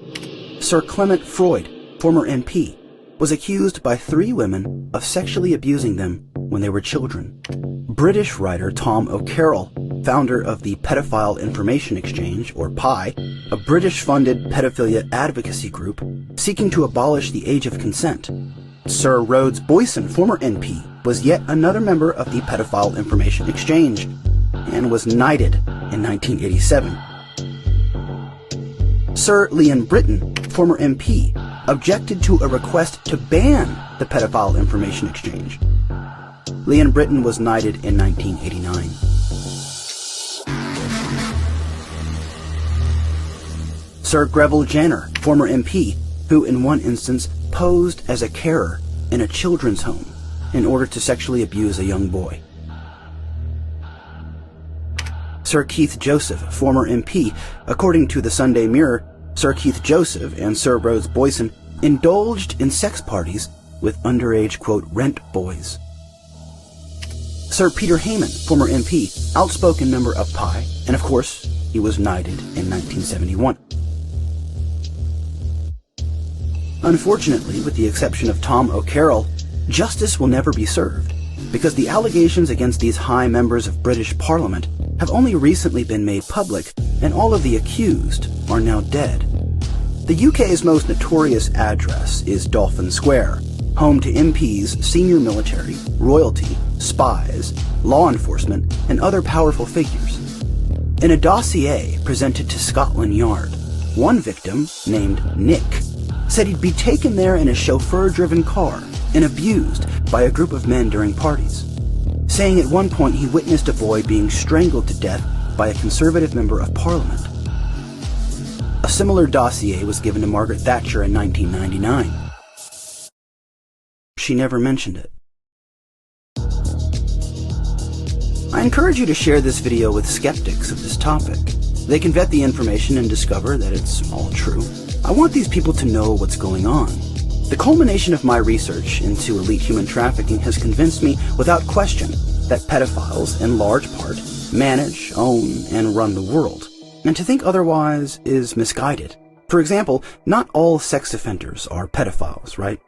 Sir Clement Freud, former MP, was accused by 3 women of sexually abusing them when they were children. British writer Tom O'Carroll, founder of the Pedophile Information Exchange, or PI, a British-funded pedophilia advocacy group seeking to abolish the age of consent. Sir Rhodes Boyson, former MP, was yet another member of the Pedophile Information Exchange and was knighted in 1987. Sir Leon Britton, former MP, objected to a request to ban the Pedophile Information Exchange. Leon Britton was knighted in 1989. Sir Greville Jenner, former MP, who in one instance posed as a carer in a children's home in order to sexually abuse a young boy. Sir Keith Joseph, former MP, according to the Sunday Mirror, Sir Keith Joseph and Sir Rhodes Boyson indulged in sex parties with underage, quote, rent boys. Sir Peter Heyman, former MP, outspoken member of PI, and of course, he was knighted in 1971. Unfortunately, with the exception of Tom O'Carroll, justice will never be served, because the allegations against these high members of British Parliament have only recently been made public, and all of the accused are now dead. The UK's most notorious address is Dolphin Square, home to MPs, senior military, royalty, spies, law enforcement, and other powerful figures. In a dossier presented to Scotland Yard, one victim, named Nick, said he'd be taken there in a chauffeur-driven car and abused by a group of men during parties, saying at one point he witnessed a boy being strangled to death by a Conservative member of Parliament. A similar dossier was given to Margaret Thatcher in 1999. She never mentioned it. I encourage you to share this video with skeptics of this topic. They can vet the information and discover that it's all true. I want these people to know what's going on. The culmination of my research into elite human trafficking has convinced me without question that pedophiles, in large part, manage, own, and run the world. And to think otherwise is misguided. For example, not all sex offenders are pedophiles, right?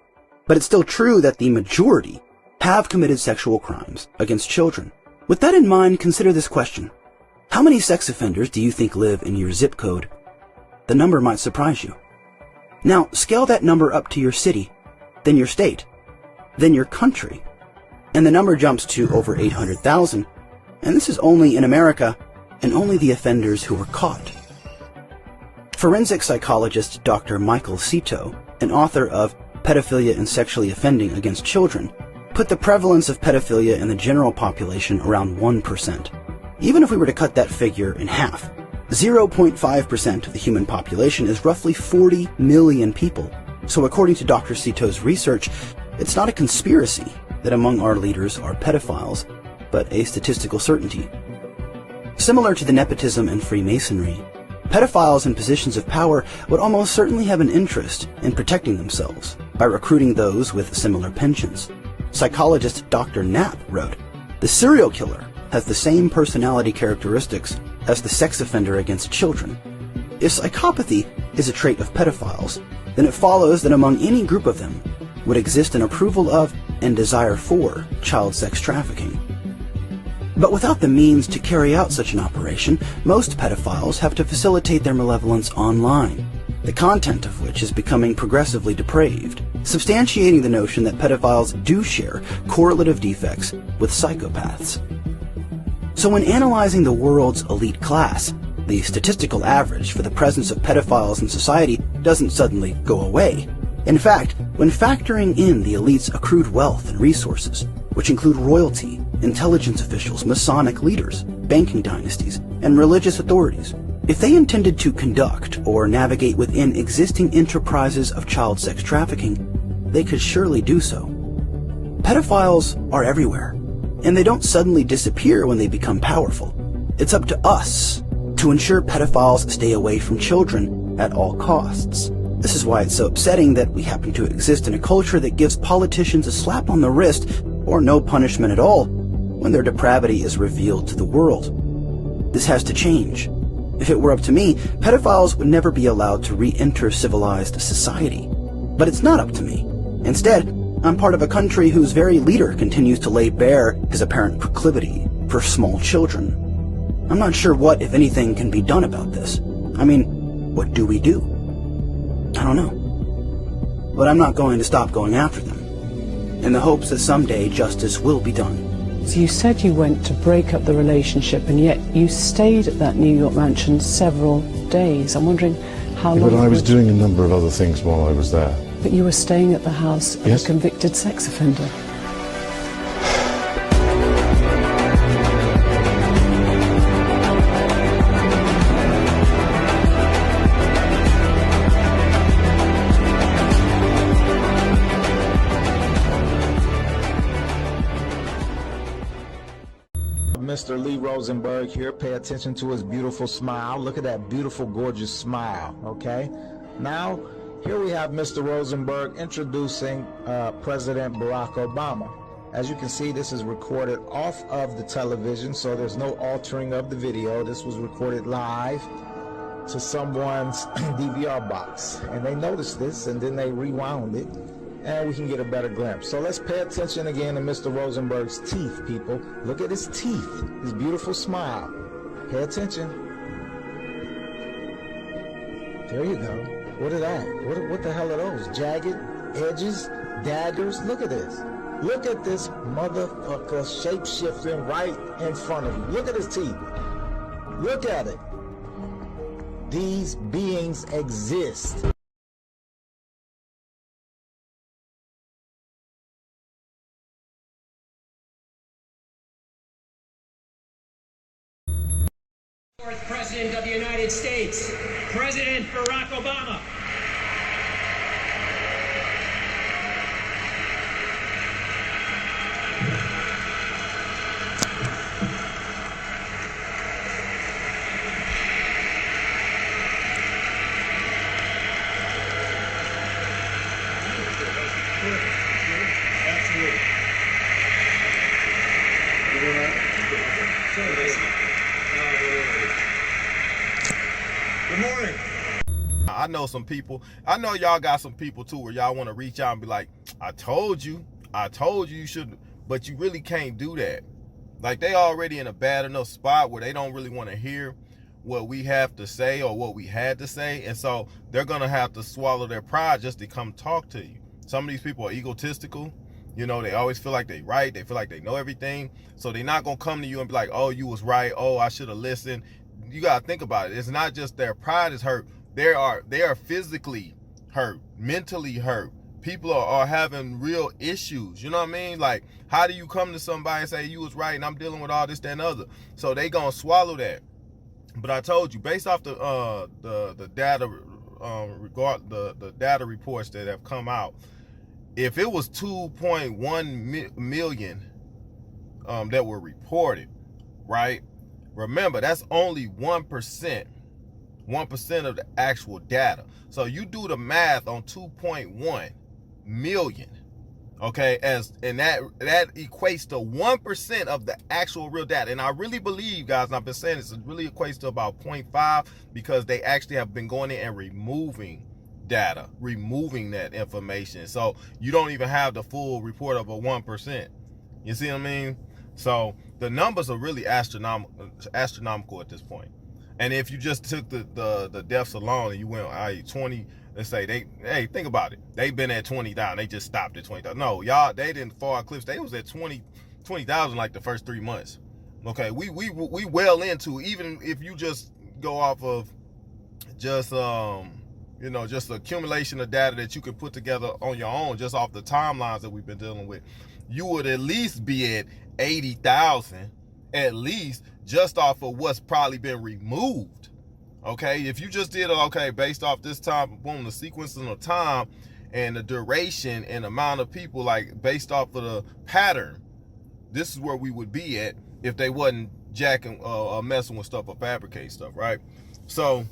But it's still true that the majority have committed sexual crimes against children. With that in mind, consider this question. How many sex offenders do you think live in your zip code? The number might surprise you. Now, scale that number up to your city, then your state, then your country, and the number jumps to over 800,000, and this is only in America, and only the offenders who were caught. Forensic psychologist Dr. Michael Cito, an author of Pedophilia and Sexually Offending Against Children, put the prevalence of pedophilia in the general population around 1%. Even if we were to cut that figure in half, 0.5% of the human population is roughly 40 million people. So according to Dr. Cito's research, it's not a conspiracy that among our leaders are pedophiles, but a statistical certainty. Similar to the nepotism and Freemasonry, pedophiles in positions of power would almost certainly have an interest in protecting themselves by recruiting those with similar penchants. Psychologist Dr. Knapp wrote, "The serial killer has the same personality characteristics as the sex offender against children. If psychopathy is a trait of pedophiles, then it follows that among any group of them would exist an approval of and desire for child sex trafficking." But without the means to carry out such an operation, most pedophiles have to facilitate their malevolence online, the content of which is becoming progressively depraved, substantiating the notion that pedophiles do share correlative defects with psychopaths. So when analyzing the world's elite class, the statistical average for the presence of pedophiles in society doesn't suddenly go away. In fact, when factoring in the elite's accrued wealth and resources, which include royalty, intelligence officials, Masonic leaders, banking dynasties, and religious authorities, if they intended to conduct or navigate within existing enterprises of child sex trafficking, they could surely do so. Pedophiles are everywhere, and they don't suddenly disappear when they become powerful. It's up to us to ensure pedophiles stay away from children at all costs. This is why it's so upsetting that we happen to exist in a culture that gives politicians a slap on the wrist or no punishment at all when their depravity is revealed to the world. This has to change. If it were up to me, pedophiles would never be allowed to re-enter civilized society. But it's not up to me. Instead, I'm part of a country whose very leader continues to lay bare his apparent proclivity for small children. I'm not sure what, if anything, can be done about this. I mean, what do we do? I don't know. But I'm not going to stop going after them, in the hopes that someday justice will be done. So you said you went to break up the relationship, and yet you stayed at that New York mansion several days. I'm wondering how long... But I was doing a number of other things while I was there. But you were staying at the house of Yes. a convicted sex offender. Mr. Lee Rosenberg here. Pay attention to his beautiful smile. Look at that beautiful, gorgeous smile, okay? Now, here we have Mr. Rosenberg introducing President Barack Obama. As you can see, this is recorded off of the television, so there's no altering of the video. This was recorded live to someone's DVR box. And they noticed this, and then they rewound it, and we can get a better glimpse. So let's pay attention again to Mr. Rosenberg's teeth, people. Look at his teeth, his beautiful smile. Pay attention. There you go. What is that? What the hell are those? Jagged edges? Daggers? Look at this. Look at this motherfucker shape-shifting right in front of you. Look at his teeth. Look at it. These beings exist. Fourth President of the United States, President Barack Obama. I know some people. I know y'all got some people too where y'all want to reach out and be like, I told you you should, but you really can't do that. Like, they already in a bad enough spot where they don't really want to hear what we have to say or what we had to say. And so they're going to have to swallow their pride just to come talk to you. Some of these people are egotistical. You know, they always feel like they right. They feel like they know everything. So they're not going to come to you and be like, oh, you was right. Oh, I should have listened. You got to think about it. It's not just their pride is hurt. They are physically hurt, mentally hurt. People are having real issues. You know what I mean? Like, how do you come to somebody and say you was right and I'm dealing with all this, that, and other? So they gonna swallow that. But I told you, based off the data, the data reports that have come out, if it was 2.1 million that were reported, right? Remember, that's only 1% of the actual data. So you do the math on 2.1 million, okay, and that equates to 1% of the actual real data. And I really believe, guys, and I've been saying this, it really equates to about 0.5, because they actually have been going in and removing data, removing that information. So you don't even have the full report of a 1%. You see what I mean? So the numbers are really astronomical at this point. And if you just took the deaths alone and you went 20, let's say think about it. They've been at 20,000. They just stopped at 20,000. No, y'all, they didn't fall eclipse. They was at 20,000 like the first 3 months. Okay, we well into, even if you just go off of just just accumulation of data that you can put together on your own, just off the timelines that we've been dealing with, you would at least be at 80,000, at least, just off of what's probably been removed. Okay, if you just did based off this time, boom, the sequencing of time and the duration and amount of people, like based off of the pattern, this is where we would be at if they wasn't jacking messing with stuff or fabricate stuff, right? So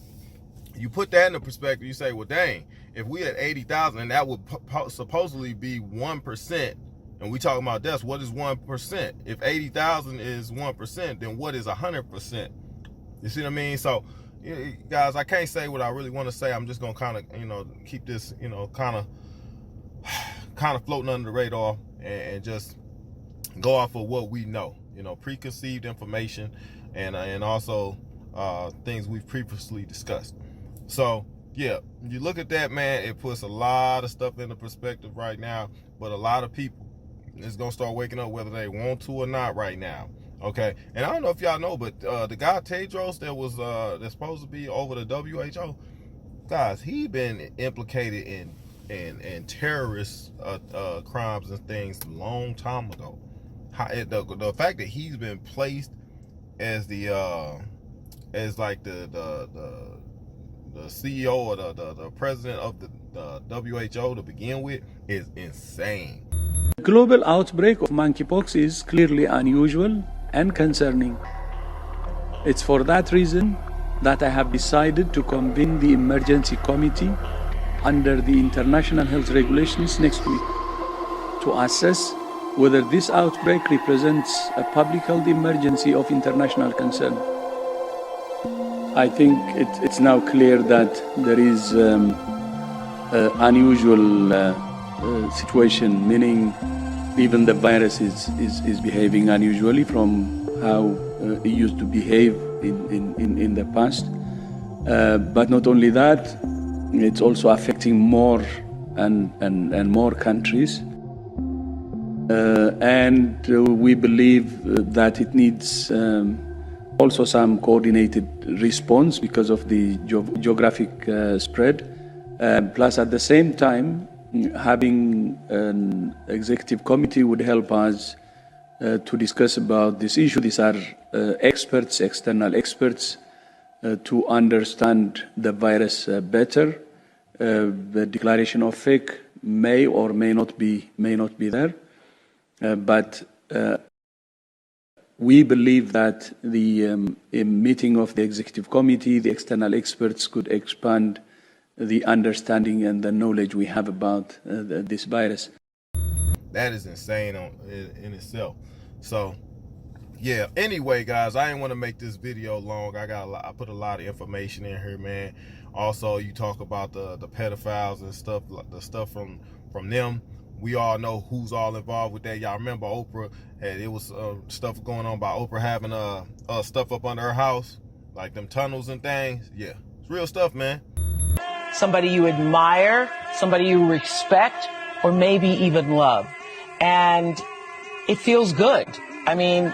you put that into perspective, you say, well, dang, if we had 80,000 and that would supposedly be 1%, and we talking about deaths, what is 1%? If 80,000 is 1%, then what is 100%? You see what I mean? So, guys, I can't say what I really want to say. I'm just gonna kind of, keep this, kind of floating under the radar and just go off of what we know, preconceived information and also things we've previously discussed. So, yeah, you look at that, man, it puts a lot of stuff into perspective right now, but a lot of people is gonna start waking up whether they want to or not right now. Okay, and I don't know if y'all know, but the guy Tedros that was that's supposed to be over the WHO, guys, he been implicated in terrorist crimes and things a long time ago. The fact that he's been placed as the CEO or the president of the WHO to begin with is insane. The global outbreak of monkeypox is clearly unusual and concerning. It's for that reason that I have decided to convene the emergency committee under the international health regulations next week to assess whether this outbreak represents a public health emergency of international concern. I think it's now clear that there is unusual situation, meaning even the virus is behaving unusually from how it used to behave in the past. But not only that, it's also affecting more and more countries. And we believe that it needs also some coordinated response because of the geographic spread. Plus, at the same time, having an executive committee would help us to discuss about this issue. These are experts, external experts, to understand the virus better. The declaration of fake may or may not be there, but we believe that the meeting of the executive committee, the external experts, could expand the understanding and the knowledge we have about this virus. That is insane in itself. So yeah, anyway, guys, I didn't want to make this video long. I put a lot of information in here, man. Also, you talk about the pedophiles and stuff, the stuff from them. We all know who's all involved with that. Y'all remember Oprah had, it was stuff going on about Oprah having stuff up under her house, like them tunnels and things. Yeah, it's real stuff, man. Somebody you admire, somebody you respect, or maybe even love. And it feels good. I mean,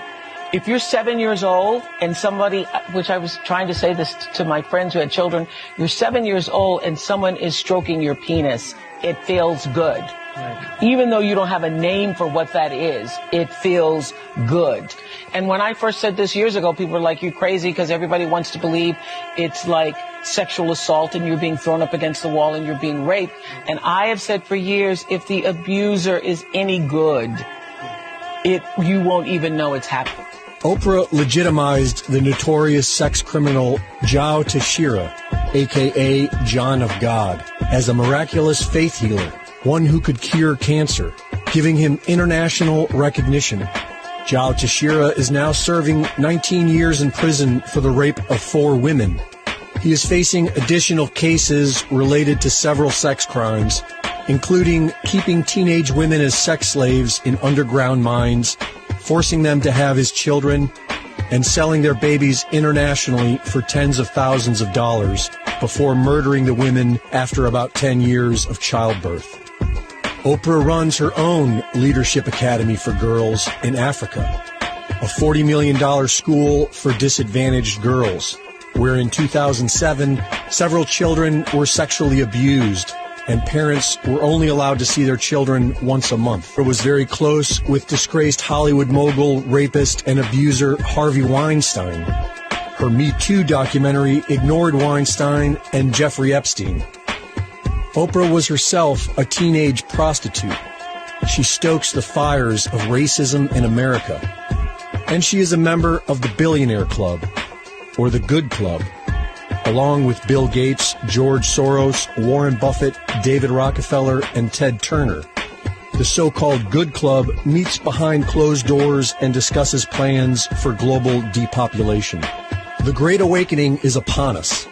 if you're 7 years old and somebody, which I was trying to say this to my friends who had children, you're 7 years old and someone is stroking your penis, it feels good. Right. Even though you don't have a name for what that is, it feels good. And when I first said this years ago, people were like, you're crazy, because everybody wants to believe it's like sexual assault and you're being thrown up against the wall and you're being raped. And I have said for years, if the abuser is any good, you won't even know it's happening. Oprah legitimized the notorious sex criminal Joe Teixeira, a.k.a. John of God, as a miraculous faith healer, one who could cure cancer, giving him international recognition. Joe Teixeira is now serving 19 years in prison for the rape of 4 women. He is facing additional cases related to several sex crimes, including keeping teenage women as sex slaves in underground mines, forcing them to have his children, and selling their babies internationally for tens of thousands of dollars before murdering the women after about 10 years of childbirth. Oprah runs her own Leadership Academy for Girls in Africa, a $40 million school for disadvantaged girls, where in 2007, several children were sexually abused and parents were only allowed to see their children once a month. It was very close with disgraced Hollywood mogul, rapist, and abuser Harvey Weinstein. Her Me Too documentary ignored Weinstein and Jeffrey Epstein. Oprah was herself a teenage prostitute. She stokes the fires of racism in America. And she is a member of the Billionaire Club, or the Good Club, along with Bill Gates, George Soros, Warren Buffett, David Rockefeller, and Ted Turner. The so-called Good Club meets behind closed doors and discusses plans for global depopulation. The Great Awakening is upon us.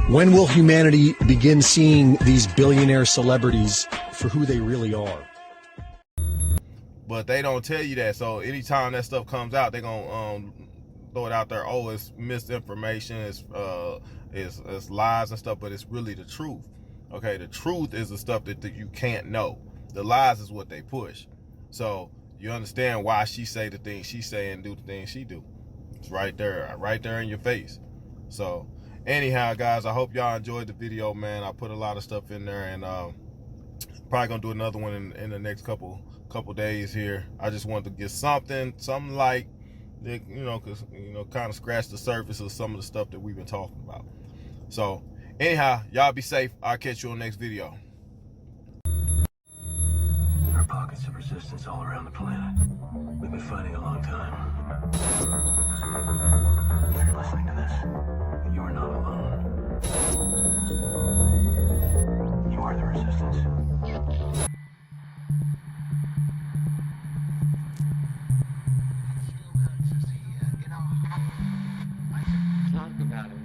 When will humanity begin seeing these billionaire celebrities for who they really are? But they don't tell you that. So anytime that stuff comes out, they're gonna throw it out there. Oh, it's misinformation. It's lies and stuff. But it's really the truth. Okay, the truth is the stuff that you can't know. The lies is what they push. So you understand why she say the things she say and do the things she do. It's right there in your face. So anyhow, guys, I hope y'all enjoyed the video, man. I put a lot of stuff in there, and probably gonna do another one in the next couple days here. I just wanted to get something light, because kind of scratch the surface of some of the stuff that we've been talking about. So anyhow, y'all be safe. I'll catch you on the next video. There are pockets of resistance all around the planet. We've been fighting a long time. If you're listening to this, you are not alone. You are the resistance. Talk about it.